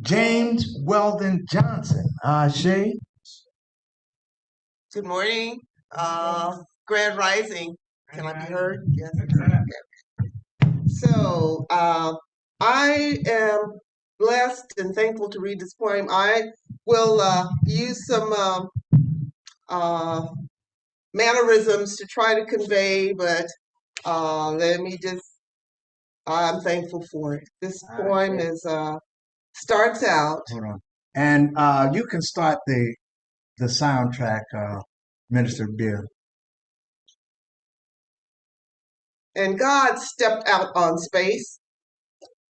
James Weldon Johnson. Shay? Good morning. Grand Rising. Can I be heard? Yes. So I am blessed and thankful to read this poem. I will use some mannerisms to try to convey, but let me just, I'm thankful for it. This poem is starts out. Hold on. And you can start the soundtrack, Minister Bill. And God stepped out on space,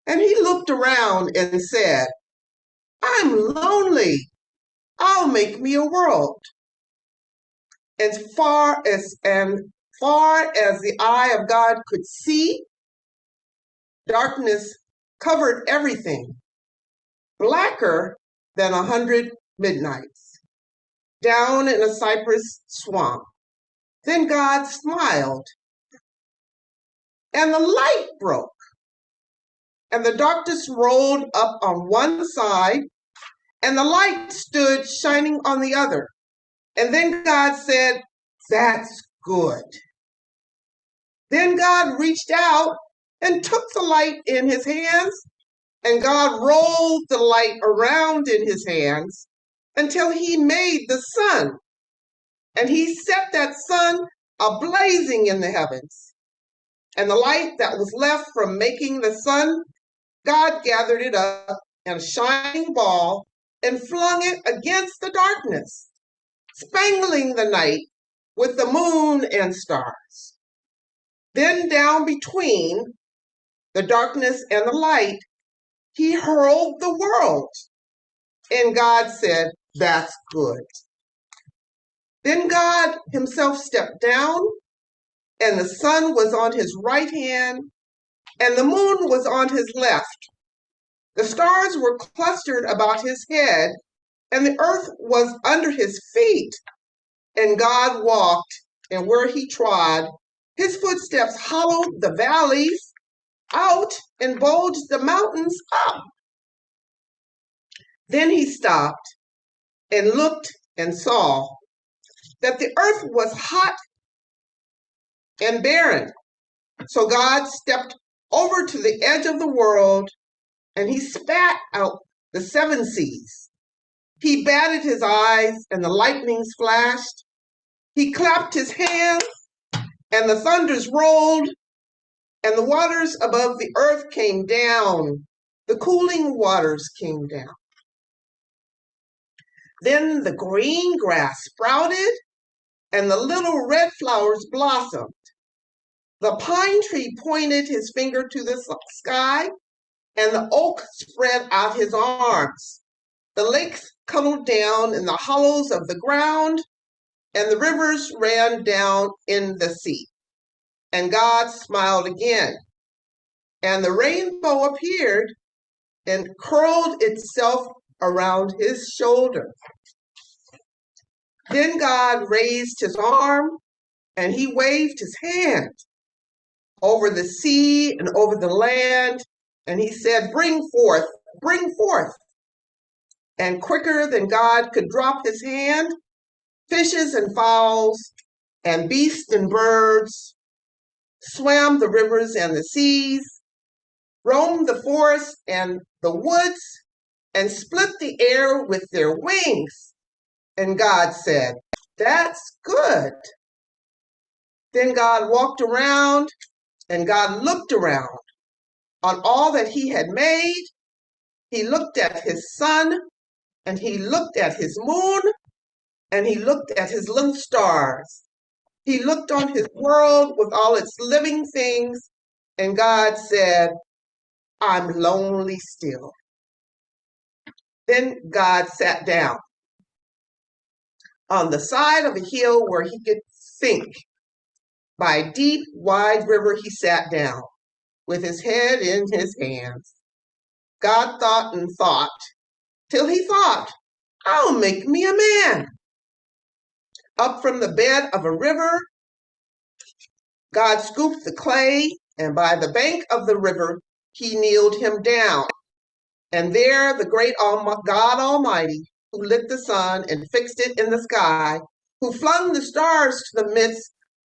and he looked around and said, I'm lonely. I'll make me a world. As far as the eye of God could see, darkness covered everything, blacker than 100 midnights, down in a cypress swamp. Then God smiled, and the light broke, and the darkness rolled up on one side, and the light stood shining on the other. And then God said, that's good. Then God reached out and took the light in his hands, and God rolled the light around in his hands until he made the sun. And he set that sun ablazing in the heavens. And the light that was left from making the sun, God gathered it up in a shining ball and flung it against the darkness, spangling the night with the moon and stars. Then down between the darkness and the light, he hurled the world. And God said, that's good. Then God himself stepped down, and the sun was on his right hand, and the moon was on his left. The stars were clustered about his head, and the earth was under his feet. And God walked, and where he trod, his footsteps hollowed the valleys out and bulged the mountains up. Then he stopped and looked and saw that the earth was hot and barren. So God stepped over to the edge of the world, and he spat out the seven seas. He batted his eyes, and the lightnings flashed. He clapped his hands, and the thunders rolled, and the waters above the earth came down. The cooling waters came down. Then the green grass sprouted, and the little red flowers blossomed. The pine tree pointed his finger to the sky, and the oak spread out his arms. The lakes cuddled down in the hollows of the ground, and the rivers ran down in the sea. And God smiled again, and the rainbow appeared and curled itself around his shoulder. Then God raised his arm, and he waved his hand over the sea and over the land, and he said, bring forth, bring forth. And quicker than God could drop his hand, fishes and fowls and beasts and birds swam the rivers and the seas, roamed the forests and the woods, and split the air with their wings. And God said, that's good. Then God walked around, and God looked around on all that he had made. He looked at his sun, and he looked at his moon, and he looked at his little stars. He looked on his world with all its living things, and God said, I'm lonely still. Then God sat down on the side of a hill where he could think. By a deep, wide river he sat down, with his head in his hands. God thought and thought, till he thought, I'll make me a man. Up from the bed of a river, God scooped the clay, and by the bank of the river, he kneeled him down. And there the great God Almighty, who lit the sun and fixed it in the sky, who flung the stars to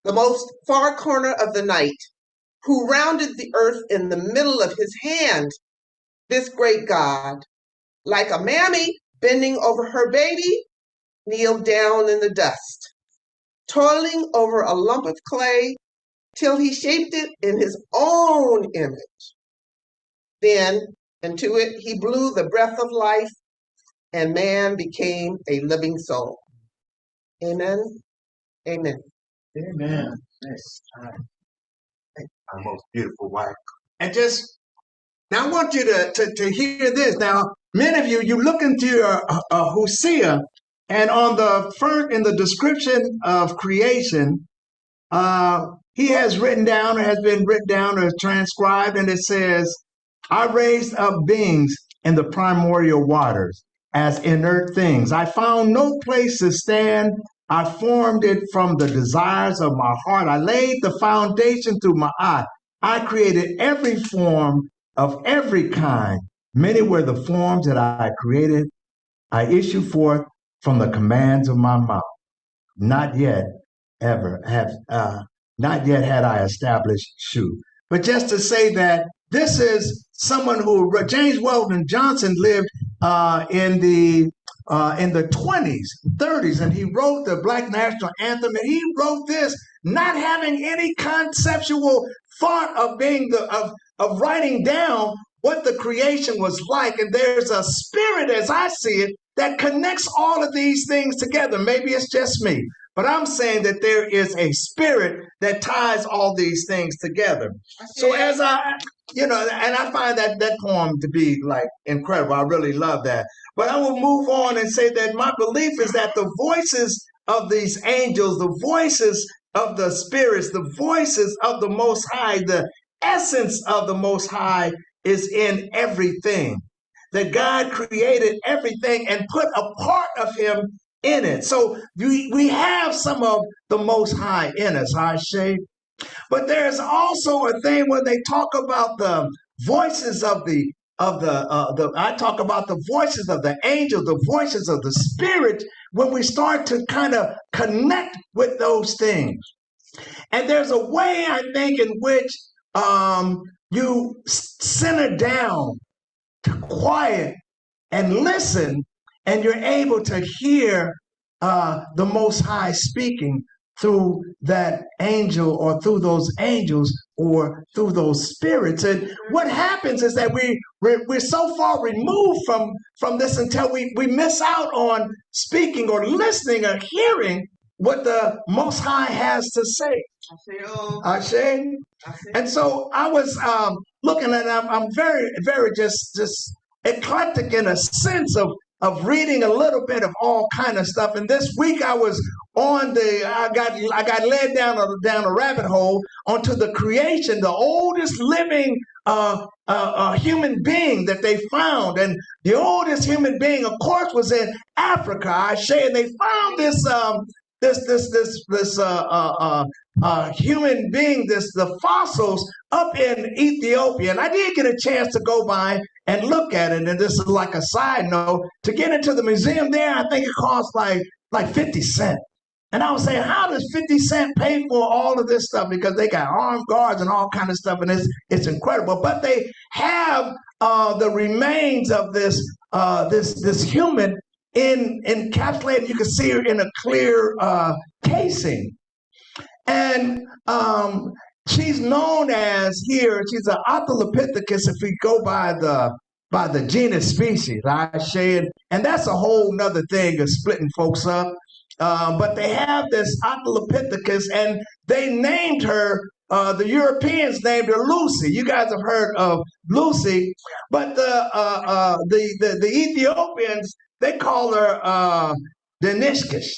the most far corner of the night, who rounded the earth in the middle of his hand, this great God, like a mammy bending over her baby, kneeled down in the dust, toiling over a lump of clay till he shaped it in his own image. Then into it he blew the breath of life, and man became a living soul. Amen. Amen. Amen. Yes. Our most beautiful wife. And just now, I want you to hear this. Now, many of you, you look into your Hosea, and on the first in the description of creation, he has written down, or has been written down, or transcribed, and it says, "I raised up beings in the primordial waters as inert things. I found no place to stand. I formed it from the desires of my heart. I laid the foundation through my eye. I created every form of every kind. Many were the forms that I created. I issue forth from the commands of my mouth. Not yet not yet had I established shew." But just to say that this is someone who James Weldon Johnson lived in the 20s, 30s, and he wrote the Black National Anthem, and he wrote this not having any conceptual thought of being of writing down what the creation was like. And there's a spirit, as I see it, that connects all of these things together. Maybe it's just me, but I'm saying that there is a spirit that ties all these things together. So as and I find that poem to be like incredible. I really love that. But I will move on and say that my belief is that the voices of these angels, the voices of the spirits, the voices of the Most High, the essence of the Most High is in everything. That God created everything and put a part of him in it. So we have some of the Most High in us, Hashay. But there's also a thing when they talk about the voices of I talk about the voices of the angels, the voices of the spirit, when we start to kind of connect with those things. And there's a way, I think, in which you center down to quiet and listen, and you're able to hear the Most High speaking through that angel, or through those angels, or through those spirits. And what happens is that we're so far removed from this until we miss out on speaking or listening or hearing what the Most High has to say. Ashe. And so I was looking at, I'm very, very just eclectic in a sense of reading a little bit of all kind of stuff. And this week I was I got led down a rabbit hole onto the creation, the oldest living human being that they found. And the oldest human being, of course, was in Africa, Ashe. And they found this human being, the fossils up in Ethiopia. And I did get a chance to go by and look at it. And this is like a side note, to get into the museum there, I think it costs like 50 cents. And I was saying, how does 50 cents pay for all of this stuff? Because they got armed guards and all kind of stuff, and it's incredible. But they have the remains of this human encapsulated. You can see her in a clear casing. And she's known as here, she's an Australopithecus if we go by the genus species, and that's a whole nother thing of splitting folks up. But they have this Australopithecus, and they named her, the Europeans named her Lucy. You guys have heard of Lucy, but the Ethiopians, they call her Dinishkish,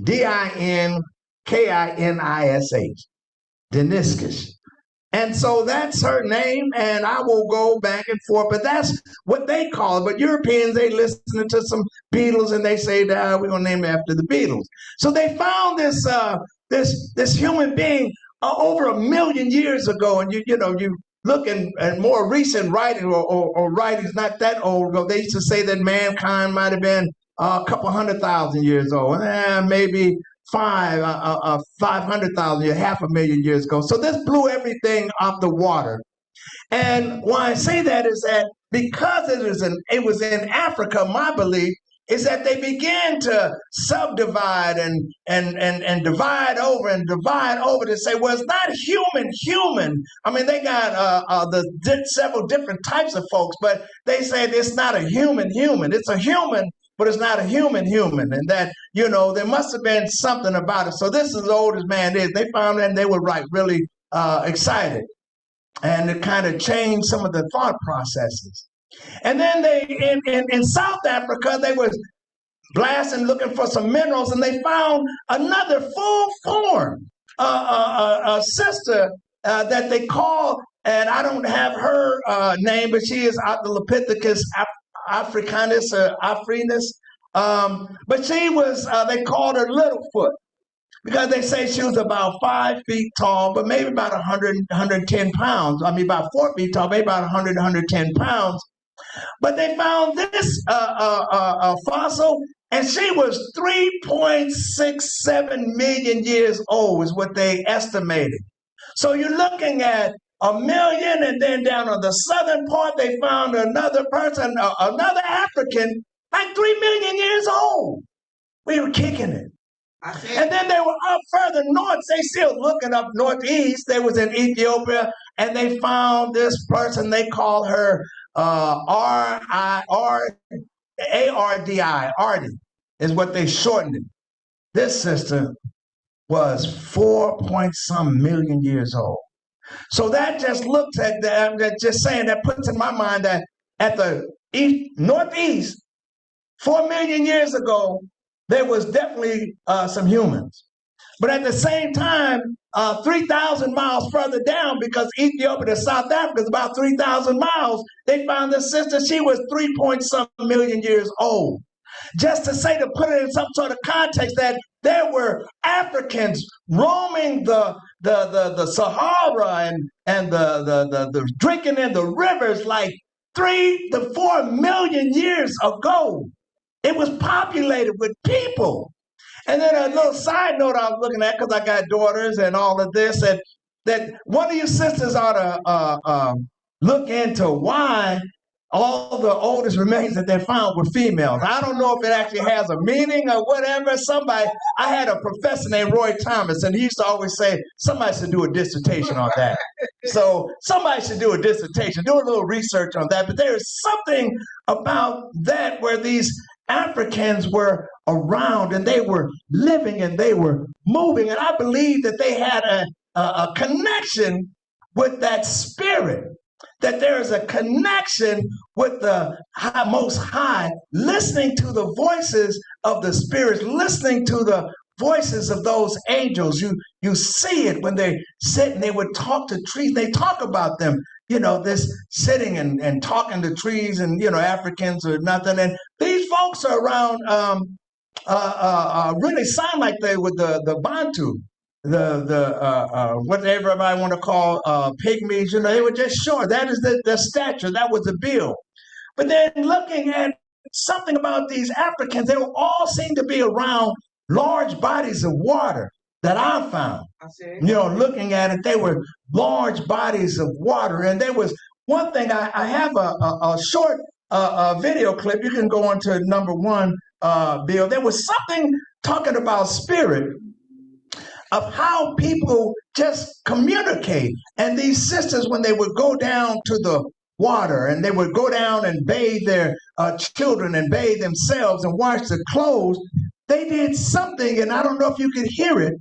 Dinkinis, Dinishkish. And so that's her name, and I will go back and forth, but that's what they call it. But Europeans, they listen to some Beatles, and they say, we're going to name it after the Beatles. So they found this human being over 1 million years ago, and you look at more recent writing or writings not that old ago, they used to say that mankind might have been a couple 100,000 years old, maybe 500,000 years, 500,000 years ago. So this blew everything off the water. And why I say that is that because it was in Africa, my belief is that they began to subdivide and divide over to say, well, it's not human. I mean, they got several different types of folks, but they say it's not a human. It's a human, but it's not a human, and that, there must have been something about it. So this is as old as man is. They found that and they were really excited, and it kind of changed some of the thought processes. And then they in South Africa, they was blasting, looking for some minerals, and they found another full form, a sister that they call, and I don't have her name, but she is Australopithecus africanus or Afrinus. But she was, they called her Littlefoot because they say she was about 5 feet tall, but maybe about 110 pounds. I mean, about 4 feet tall, maybe about 110 pounds. But they found this fossil, and she was 3.67 million years old, is what they estimated. So you're looking at 1 million, and then down on the southern part, they found another person, another African, like 3 million years old. We were kicking it. And then they were up further north. They still looking up northeast. They was in Ethiopia, and they found this person. They call her Ardi, is what they shortened it. This sister was 4-point-some million years old. So that just looks at that, just saying, that puts in my mind that at the northeast, 4 million years ago, there was definitely some humans. But at the same time, 3,000 miles further down, because Ethiopia to South Africa is about 3,000 miles, they found this sister, she was 3-point-some million years old. Just to say, to put it in some sort of context, that there were Africans roaming the Sahara and the drinking in the rivers like 3 to 4 million years ago. It was populated with people. And then a little side note I was looking at, because I got daughters and all of this, and that one of you sisters ought to look into why all the oldest remains that they found were females. I don't know if it actually has a meaning or whatever. I had a professor named Roy Thomas, and he used to always say, somebody should do a dissertation on that. So somebody should do a dissertation, do a little research on that. But there is something about that where these Africans were around, and they were living, and they were moving. And I believe that they had a connection with that spirit, that there is a connection with the Most High, listening to the voices of the spirits, listening to the voices of those angels. You see it when they sit and they would talk to trees. They talk about them, this sitting and talking to trees, and, Africans or nothing. And these folks are around really sound like they were the Bantu, what everybody want to call pygmies. They were just short. That is the stature. That was the build. But then looking at something about these Africans, they all seem to be around large bodies of water that I found. Looking at it, they were large bodies of water. And there was one thing, I have a short video clip. You can go on to number 1, Bill. There was something talking about spirit, of how people just communicate. And these sisters, when they would go down to the water, and they would go down and bathe their children and bathe themselves and wash their clothes, they did something, and I don't know if you can hear it.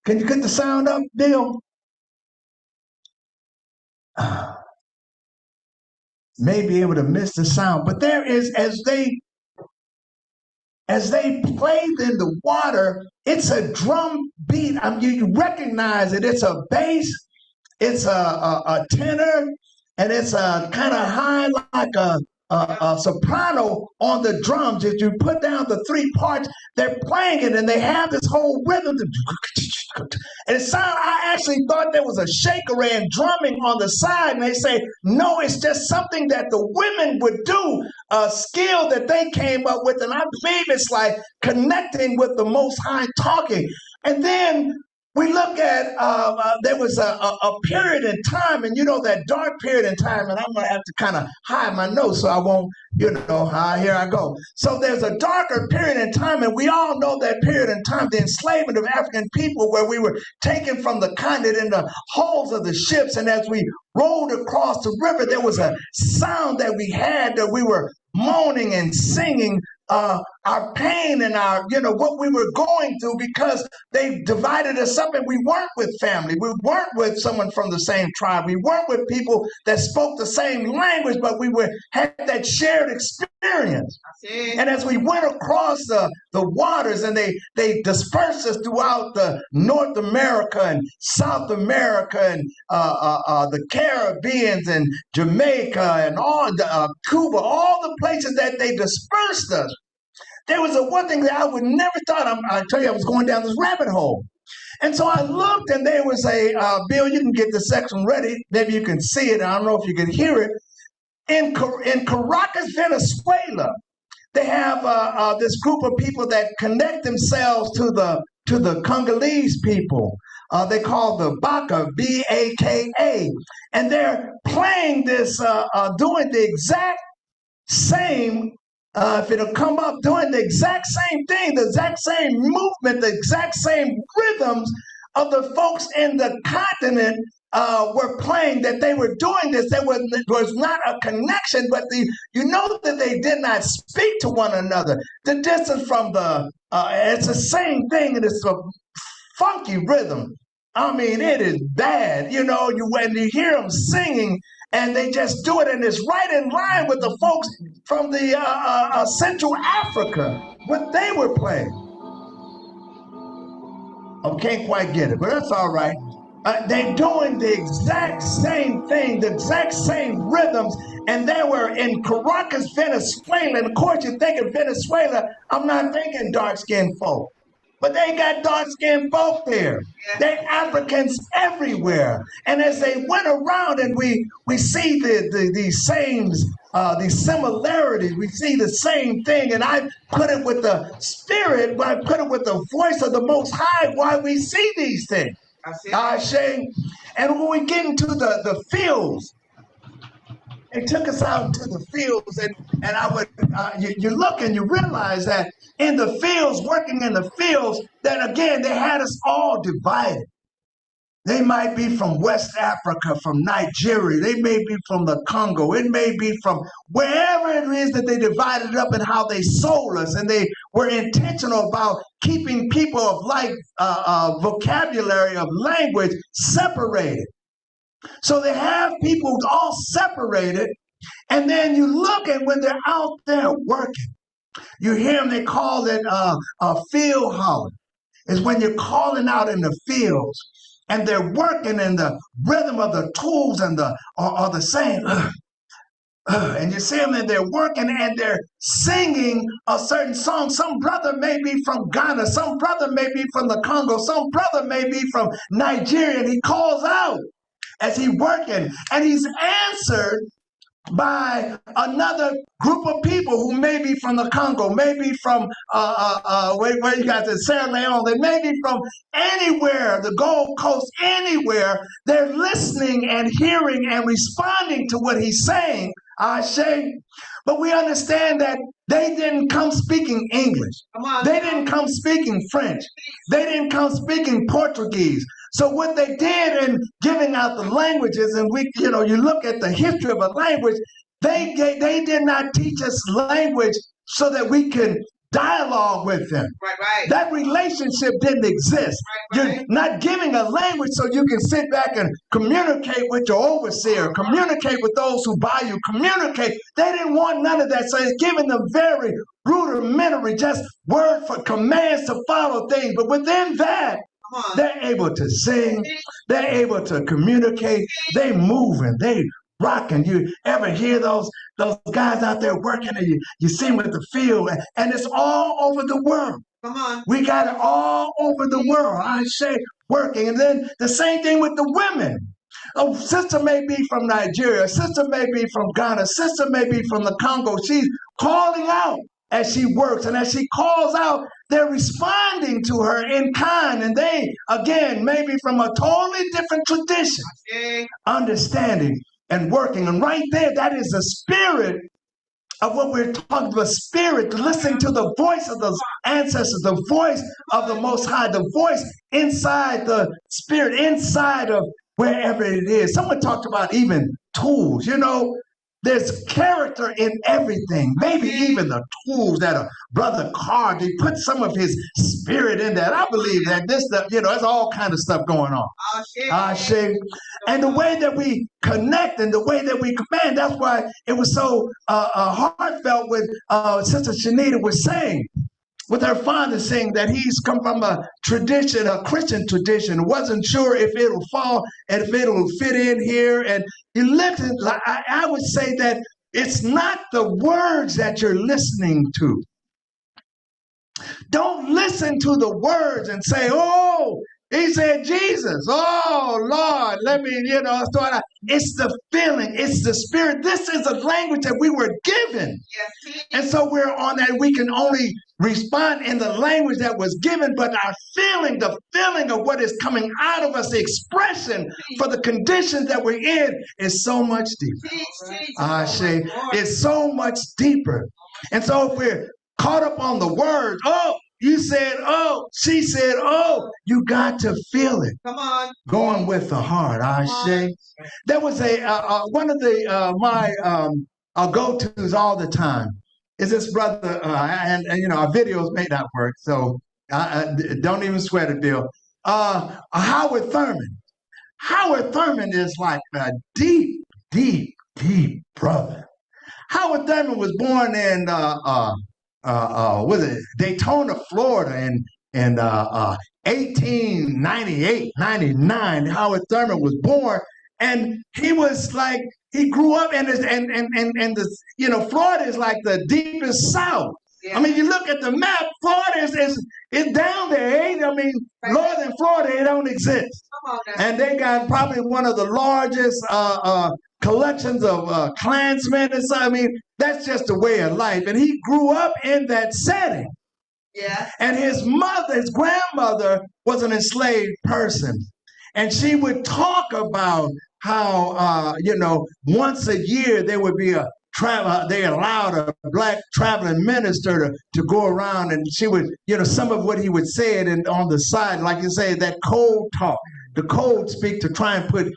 Can you get the sound up, Bill? May be able to miss the sound, but there is, as they played in the water, it's a drum beat. You recognize it. It's a bass, it's a tenor, and it's a kind of high, like a soprano on the drums. If you put down the 3 parts, they're playing it, and they have this whole rhythm. And I actually thought there was a shaker and drumming on the side, and they say, no, it's just something that the women would do, a skill that they came up with. And I believe it's like connecting with the Most High, talking. And then we look at there was a period in time, and that dark period in time, and I'm gonna have to kind of hide my nose so I won't, here I go. So there's a darker period in time, and we all know that period in time, the enslavement of African people, where we were taken from the continent in the hulls of the ships, and as we rolled across the river, there was a sound that we had that we were moaning and singing our pain and our, what we were going through, because they divided us up and we weren't with family. We weren't with someone from the same tribe. We weren't with people that spoke the same language, but we had that shared experience. And as we went across the waters, and they dispersed us throughout the North America and South America and the Caribbeans and Jamaica and all Cuba, all the places that they dispersed us. There was one thing that I would never thought. I tell you, I was going down this rabbit hole. And so I looked, and there was a Bill, you can get the section ready. Maybe you can see it. I don't know if you can hear it. In Caracas, Venezuela, they have this group of people that connect themselves to the Congolese people. They call the Baka, B-A-K-A. And they're playing this, doing the exact same, if it'll come up, doing the exact same thing, the exact same movement, the exact same rhythms of the folks in the continent were playing, that they were doing this. There was not a connection, but that they did not speak to one another. The distance from it's the same thing, and it's a funky rhythm. I mean, it is bad. When you hear them singing, and they just do it, and it's right in line with the folks from the Central Africa, what they were playing. I can't quite get it, but that's all right. They're doing the exact same thing, the exact same rhythms, and they were in Caracas, Venezuela. And of course, you think of Venezuela, I'm not thinking dark-skinned folk. But they got dark-skinned folk there. They're Africans everywhere. And as they went around, and we see these similarities, we see the same thing. And I put it with the spirit, but I put it with the voice of the Most High, why we see these things. And when we get into the fields, they took us out into the fields, and I would, you look and you realize that in the fields, working in the fields, that again, they had us all divided. They might be from West Africa, from Nigeria. They may be from the Congo. It may be from wherever it is that they divided up, and how they sold us. And they were intentional about keeping people of like vocabulary of language separated. So they have people all separated. And then you look, and when they're out there working, you hear them, they call it a field holler. It's when you're calling out in the fields, and they're working, and the rhythm of the tools and are the same. And you see them, and they're working, and they're singing a certain song. Some brother may be from Ghana, some brother may be from the Congo, some brother may be from Nigeria, and he calls out as he's working, and he's answered by another group of people who may be from the Congo, maybe from where you got the Sierra Leone, they may be from anywhere, the Gold Coast, anywhere. They're listening and hearing and responding to what he's saying, but we understand that they didn't come speaking English. They didn't come speaking French. They didn't come speaking Portuguese. So what they did in giving out the languages, and you look at the history of a language, they did not teach us language so that we can dialogue with them. Right. That relationship didn't exist. You're not giving a language so you can sit back and communicate with your overseer, communicate with those who buy you, communicate. They didn't want none of that. So it's giving them very rudimentary, just word for commands to follow things. But within that, they're able to sing, they're able to communicate, they moving, they rocking. You ever hear those guys out there working, and you see them at the field, and it's all over the world. We got it all over the world, working. And then the same thing with the women. A sister may be from Nigeria, a sister may be from Ghana, a sister may be from the Congo. She's calling out as she works and as she calls out, they're responding to her in kind. And they, again, maybe from a totally different tradition, understanding and working. And right there, that is the spirit of what we're talking about, spirit, listening to the voice of those ancestors, the voice of the Most High, the voice inside the spirit, inside of wherever it is. Someone talked about even tools. You know, there's character in everything. Maybe even the tools that a brother carved, he put some of his spirit in that. I believe that this stuff, you know, there's all kind of stuff going on. And the way that we connect and the way that we command, that's why it was so heartfelt with Sister Shanita was saying, with her father saying that he's come from a tradition, a Christian tradition, wasn't sure if it'll fall and if it'll fit in here. And you listen, I would say that it's not the words that you're listening to. Don't listen to the words and say, oh, he said Jesus. Oh, Lord, let me, you know, start out. It's the feeling. It's the spirit. This is a language that we were given. And so we're on that. We can only respond in the language that was given, but our feeling, the feeling of what is coming out of us, the expression for the conditions that we're in is so much deeper. It's so much deeper. And so if we're caught up on the words, oh, you said, oh, she said, oh, you got to feel it. Come on. Going with the heart, There was one of my go-tos all the time is this brother, and you know, our videos may not work, so don't even sweat it, Bill. Howard Thurman. Howard Thurman is like a deep, deep, deep brother. Howard Thurman was born in Daytona, Florida in 1898, 99. Howard Thurman was born, and he was like, he grew up and the, you know, Florida is like the deepest South. I mean, you look at the map, Florida is down there. I mean, northern Florida, it don't exist. And they got probably one of the largest collections of Klansmen and so. I mean, that's just a way of life. And he grew up in that setting. Yeah. And his mother, his grandmother, was an enslaved person. And she would talk about how, you know, once a year there would be a travel, they allowed a black traveling minister to go around, and she would, you know, some of what he would say it and on the side, like you say, that code talk, the code speak to try and put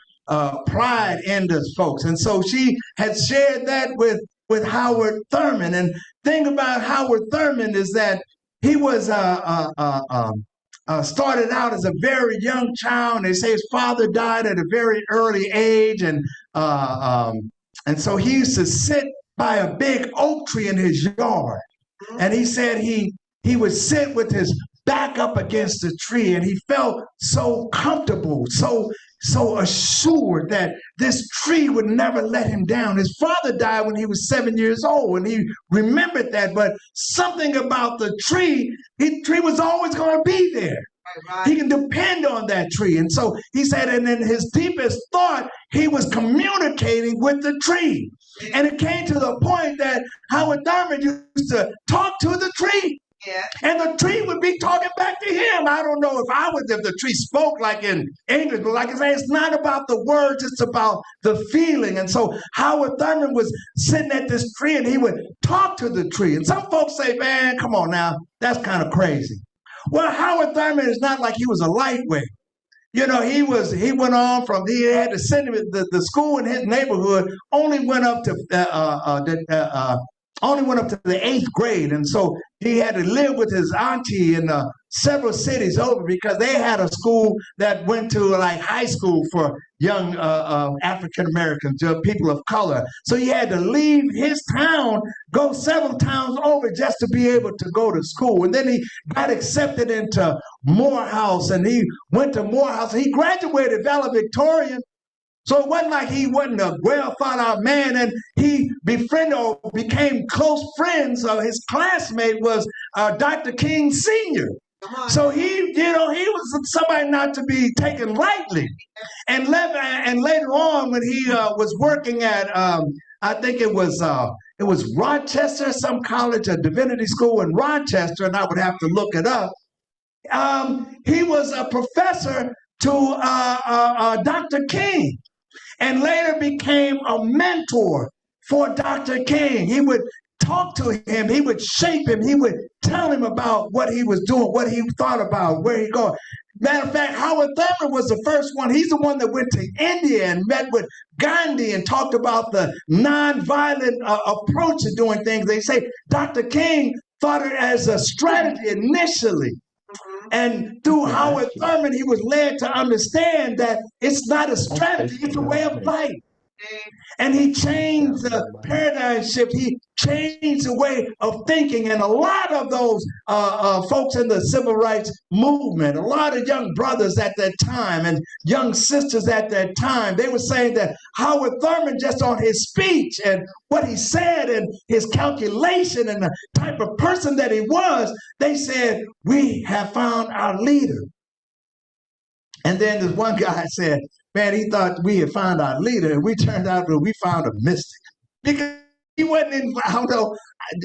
pride into folks. And so she had shared that with Howard Thurman. And thing about Howard Thurman is that he was started out as a very young child. They say his father died at a very early age, and so he used to sit by a big oak tree in his yard. And he said he would sit with his back up against the tree, and he felt so comfortable, so assured that this tree would never let him down. His father died when he was 7 years old, and he remembered that, but something about the tree, his tree was always going to be there. He can depend on that tree. And so he said, and in his deepest thought, he was communicating with the tree. And it came to the point that Howard Thurman used to talk to the tree. Yeah. And the tree would be talking back to him. I don't know if the tree spoke like in English, but like I say, it's not about the words, it's about the feeling. And so Howard Thurman was sitting at this tree and he would talk to the tree. And some folks say, man, come on now, that's kind of crazy. Well, Howard Thurman is not like he was a lightweight. You know, he went on from, he had to send him, the school in his neighborhood only went up to the 8th grade. And so he had to live with his auntie in several cities over because they had a school that went to like high school for young African Americans, people of color. So he had to leave his town, go several towns over just to be able to go to school. And then he got accepted into Morehouse, and he went to Morehouse. He graduated valedictorian. So it wasn't like he wasn't a well thought out man, and he befriended or became close friends. His classmate was Dr. King Sr. So he was somebody not to be taken lightly. And later on, when he was working at, I think it was it was Rochester, some college, a divinity school in Rochester, and I would have to look it up. He was a professor to Dr. King, and later became a mentor for Dr. King. He would talk to him, he would shape him, he would tell him about what he was doing, what he thought about, where he going. Matter of fact, Howard Thurman was the first one. He's the one that went to India and met with Gandhi and talked about the nonviolent approach to doing things. They say Dr. King thought it as a strategy initially. And through Howard Thurman, he was led to understand that it's not a strategy, it's a way of life. And he changed the paradigm shift. He changed the way of thinking. And a lot of those folks in the civil rights movement, a lot of young brothers at that time and young sisters at that time, they were saying that Howard Thurman, just on his speech and what he said and his calculation and the type of person that he was, they said, we have found our leader. And then this one guy said, man, he thought we had found our leader, and we turned out that we found a mystic. Because he wasn't in, I don't know,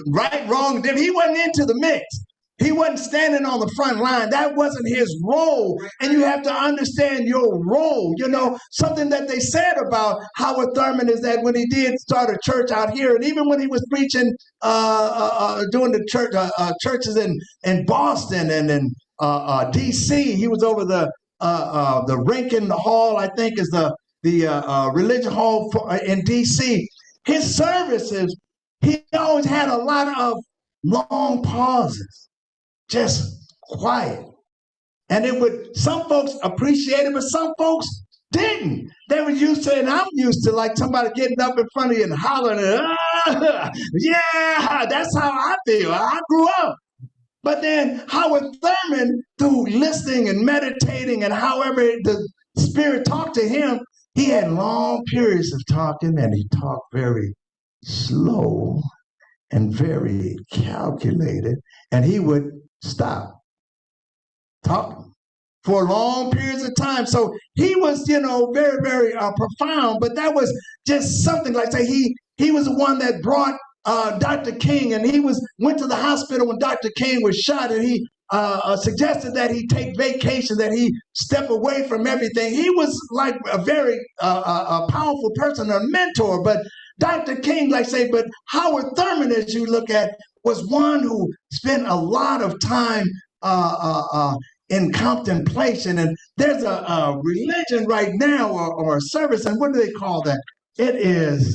right, wrong, he wasn't into the mix. He wasn't standing on the front line. That wasn't his role. And you have to understand your role. You know, something that they said about Howard Thurman is that when he did start a church out here, and even when he was preaching, doing the church, churches in Boston and in D.C., he was over the Rankin Hall, I think, is the religion hall in D.C. His services, he always had a lot of long pauses, just quiet. And it would, some folks appreciate it, but some folks didn't. They were used to, and I'm used to, like somebody getting up in front of you and hollering, yeah, that's how I feel. I grew up. But then Howard Thurman, through listening and meditating and however the Spirit talked to him, he had long periods of talking, and he talked very slow and very calculated, and he would stop talking for long periods of time. So he was, you know, very, very profound, but that was just something like, say, he was the one that brought Dr. King, and he went to the hospital when Dr. King was shot, and he suggested that he take vacation, that he step away from everything. He was like a very a powerful person, a mentor. But Dr. King, like say, but Howard Thurman, as you look at, was one who spent a lot of time in contemplation. And there's a religion right now, or a service, and what do they call that? It is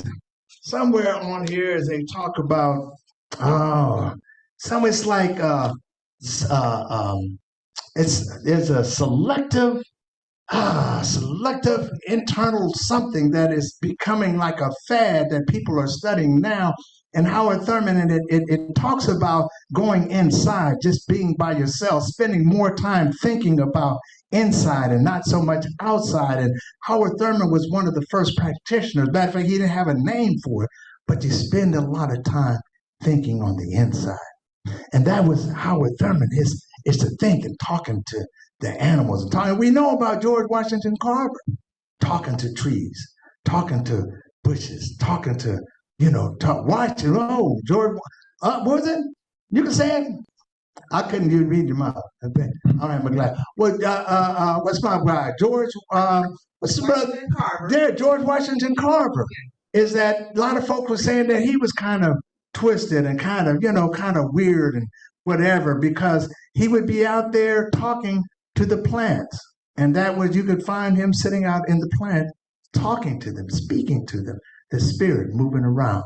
somewhere on here as they talk about, it's like there's a selective internal something that is becoming like a fad that people are studying now. And Howard Thurman, and it talks about going inside, just being by yourself, spending more time thinking about inside and not so much outside. And Howard Thurman was one of the first practitioners. Matter of fact, he didn't have a name for it, but you spend a lot of time thinking on the inside. And that was Howard Thurman, is to think and talking to the animals. And talking. We know about George Washington Carver, talking to trees, talking to bushes, talking to, watching, George, what was it? You can say it. I couldn't even read your mouth. I don't have my glass. Well, what's my guy? George, what's the brother? Carver. Yeah, George Washington Carver. Is that a lot of folks were saying that he was kind of twisted and kind of weird and whatever, because he would be out there talking to the plants. And that was, you could find him sitting out in the plant, talking to them, speaking to them, the spirit moving around.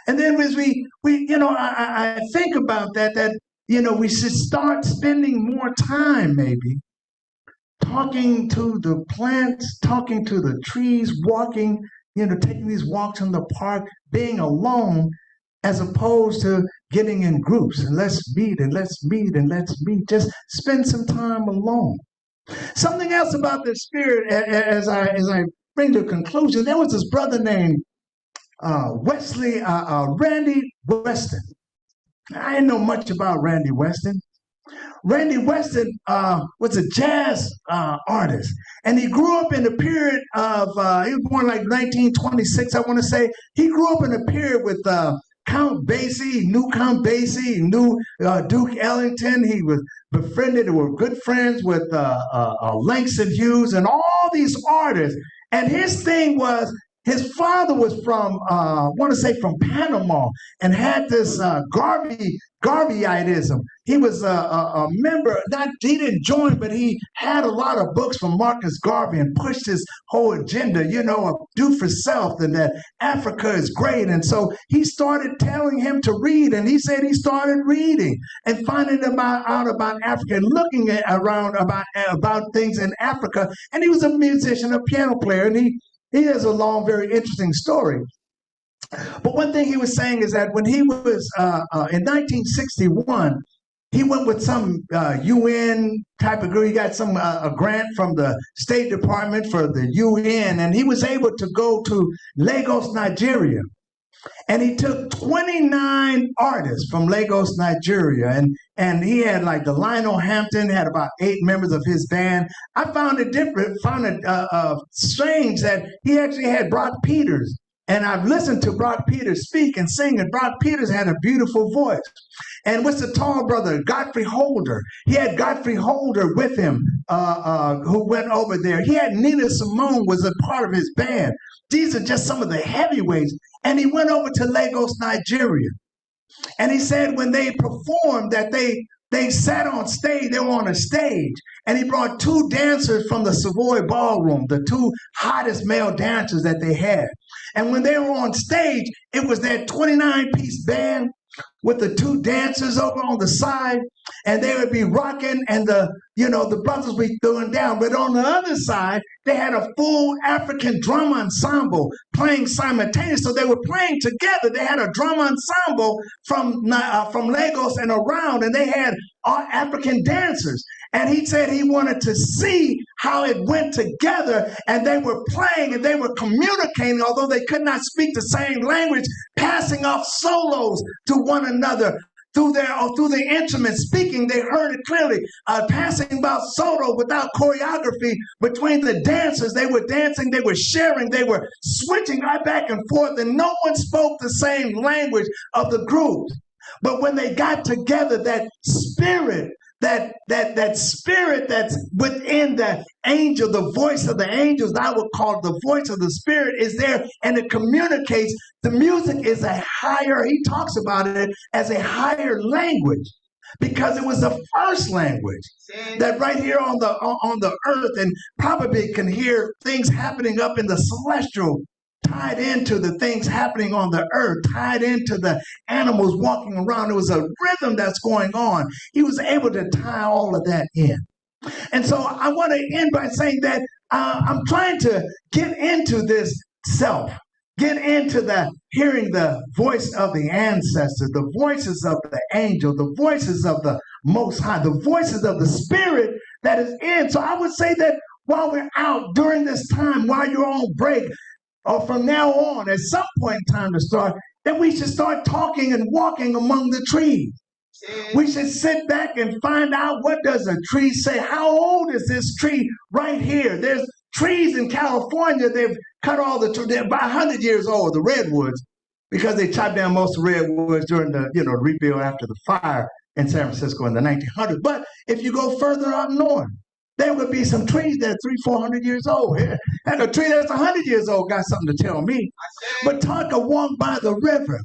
And then as I think about that, we should start spending more time maybe talking to the plants, talking to the trees, walking, taking these walks in the park, being alone, as opposed to getting in groups and let's meet and let's meet and let's meet. Just spend some time alone. Something else about the Spirit, as I bring to a conclusion, there was this brother named Randy Weston. I didn't know much about Randy Weston. Randy Weston was a jazz artist, and he grew up in the period of, he was born like 1926, I want to say. He grew up in a period with Count Basie. He knew Count Basie. He knew Duke Ellington. He was befriended, were good friends with Langston Hughes and all these artists. And his thing was, his father was from, I want to say from Panama, and had this Garveyism. He was a member, he didn't join, but he had a lot of books from Marcus Garvey and pushed his whole agenda, of do for self and that Africa is great. And so he started telling him to read, and he said he started reading and finding out about Africa and looking around about things in Africa. And he was a musician, a piano player, and he has a long, very interesting story. But one thing he was saying is that when he was in 1961, he went with some UN type of group. He got a grant from the State Department for the UN, and he was able to go to Lagos, Nigeria. And he took 29 artists from Lagos, Nigeria, and he had like the Lionel Hampton, had about 8 members of his band. I found it strange that he actually had Brock Peters. And I've listened to Brock Peters speak and sing, and Brock Peters had a beautiful voice. And what's the tall brother, Godfrey Holder? He had Godfrey Holder with him, who went over there. He had Nina Simone was a part of his band. These are just some of the heavyweights. And he went over to Lagos, Nigeria. And he said when they performed that they sat on stage, they were on a stage, and he brought 2 dancers from the Savoy Ballroom, the 2 hottest male dancers that they had. And when they were on stage, it was that 29-piece band with the 2 dancers over on the side, and they would be rocking, and the brothers would be throwing down. But on the other side, they had a full African drum ensemble playing simultaneously. So they were playing together. They had a drum ensemble from Lagos and around, and they had African dancers. And he said he wanted to see how it went together, and they were playing and they were communicating, although they could not speak the same language, passing off solos to one another through the instruments, speaking. They heard it clearly, passing about solo without choreography between the dancers. They were dancing, they were sharing, they were switching right back and forth, and no one spoke the same language of the group. But when they got together, that spirit, that spirit that's within the angel, the voice of the angels, I would call it the voice of the spirit, is there, and it communicates. The music is a higher, he talks about it as a higher language, because it was the first language that right here on the earth, and probably can hear things happening up in the celestial, tied into the things happening on the earth, tied into the animals walking around. There was a rhythm that's going on. He was able to tie all of that in. And so I want to end by saying that I'm trying to get into this self, get into the hearing the voice of the ancestors, the voices of the angel, the voices of the Most High, the voices of the Spirit that is in. So I would say that while we're out during this time, while you're on break, or from now on, at some point in time to start, that we should start talking and walking among the trees. We should sit back and find out, what does a tree say? How old is this tree right here? There's trees in California, they've cut all the trees, they're about 100 years old, the redwoods, because they chopped down most of the redwoods during the rebuild after the fire in San Francisco in the 1900s. But if you go further up north, there would be some trees that are 300-400 years old. And a tree that's 100 years old got something to tell me. But take a walk by the river.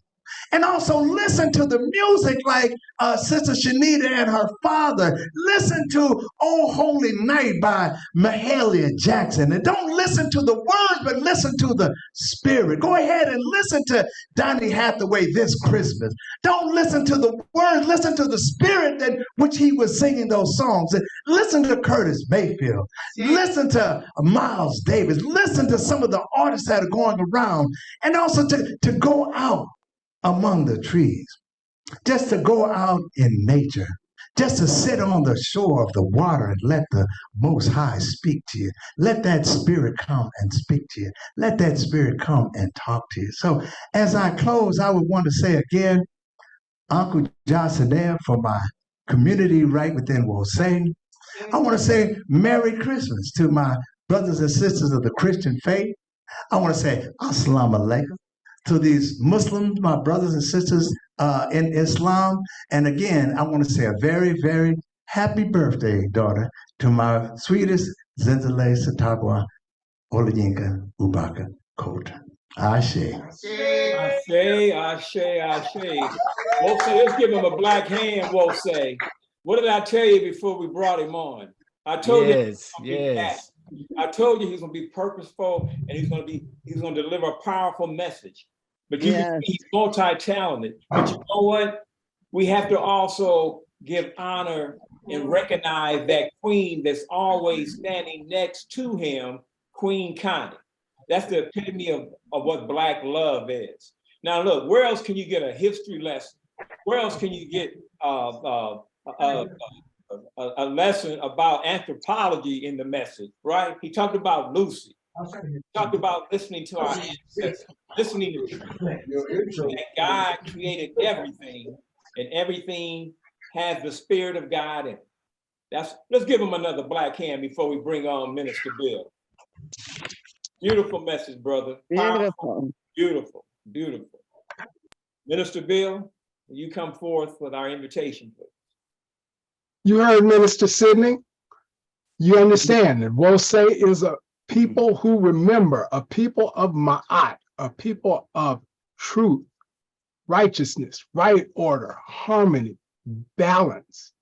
And also listen to the music like Sister Shanita and her father. Listen to Oh Holy Night by Mahalia Jackson. And don't listen to the words, but listen to the spirit. Go ahead and listen to Donny Hathaway This Christmas. Don't listen to the words, listen to the spirit that which he was singing those songs. And listen to Curtis Mayfield. Listen to Miles Davis. Listen to some of the artists that are going around. And also to go out among the trees, just to go out in nature, just to sit on the shore of the water and let the Most High speak to you. Let that spirit come and speak to you. Let that spirit come and talk to you. So as I close, I would want to say again, Uncle Jocelyn, for my community right within Wosay, I want to say Merry Christmas to my brothers and sisters of the Christian faith. I want to say Assalamu alaikum. to these Muslims, my brothers and sisters in Islam. And again, I want to say a very, very happy birthday, daughter, to my sweetest Zenzele Satagwa Olayinka Ubaka Kota. Ashe. Ashe. Wose, let's give him a black hand, Wose. What did I tell you before we brought him on? I told Yes. I told you he's gonna be purposeful and he's gonna deliver a powerful message. But you can see he's multi-talented. But you know what? We have to also give honor and recognize that queen that's always standing next to him, Queen Connie. That's the epitome of what Black love is. Now look, where else can you get a history lesson? Where else can you get a lesson about anthropology in the message, right? He talked about Lucy. He talked about listening to our ancestors, listening to truth. That God created everything, and everything has the spirit of God in it. Let's give him another black hand before we bring on Minister Bill. Beautiful message, brother. Beautiful. Beautiful. Minister Bill, will you come forth with our invitation, please? You heard Minister Sidney. You understand that Wose is a people who remember, a people of Ma'at, a people of truth, righteousness, right order, harmony, balance.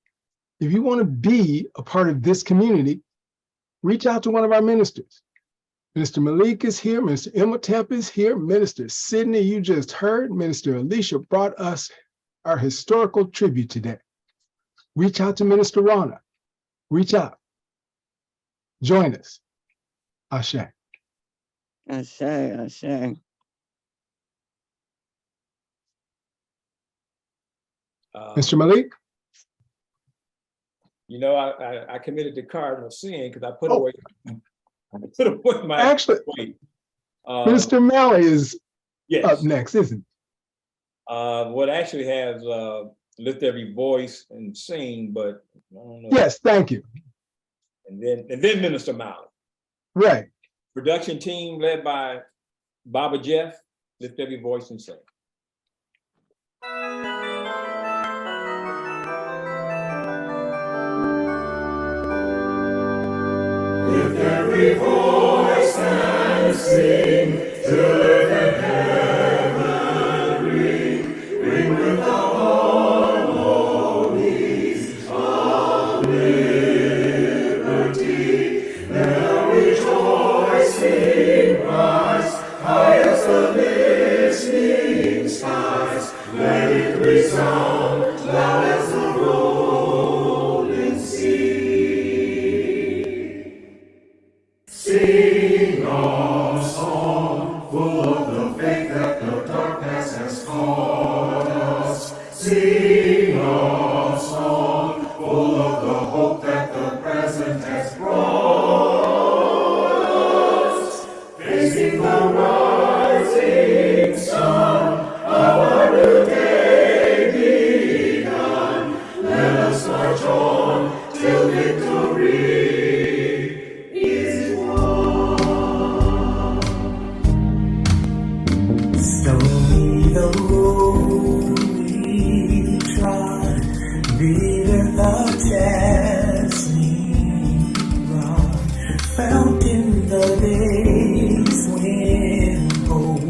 If you want to be a part of this community, reach out to one of our ministers. Minister Malik is here, Minister Imhotep is here, Minister Sidney, you just heard, Minister Alicia brought us our historical tribute today. Reach out to Minister Rana. Reach out. Join us. Ashe. Ashe. Mr. Malik? You know, I committed the cardinal sin because I put away my Actually, weight. Minister Malley is up next, isn't he? What actually has lift every voice and sing, but I don't know. Yes, thank you. And then Minister Malley. Right. Production team led by Baba Jeff, lift every voice and sing. Lift every voice and sing till the heaven ring with the harmonies of liberty. Let rejoicing rise high as the listening skies. Let it resound loud as the rolling sea. Sing a song full of the faith that the darkness has taught us. Sing a song full of the hope that the present has brought us. Facing the rising sun, our new day begun. Let us march on till victory. The road we trod, bitter the testing rod, felt in the days when hope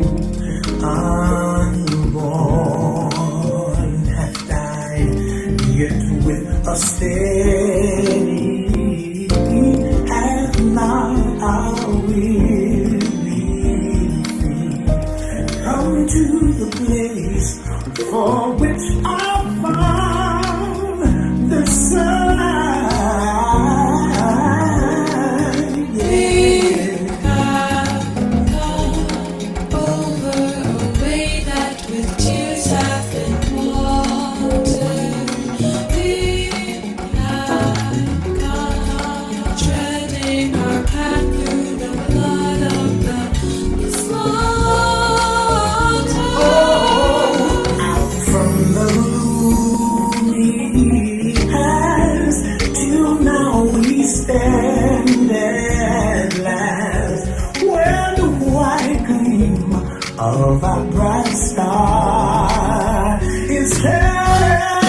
unborn hath died, yet with a steady hath not our will come to the place for which I found the sign. We've come over a way that with tears have been watered. We've come treading our path through the blood of the slaughter. Out from the root of a bright star is heaven.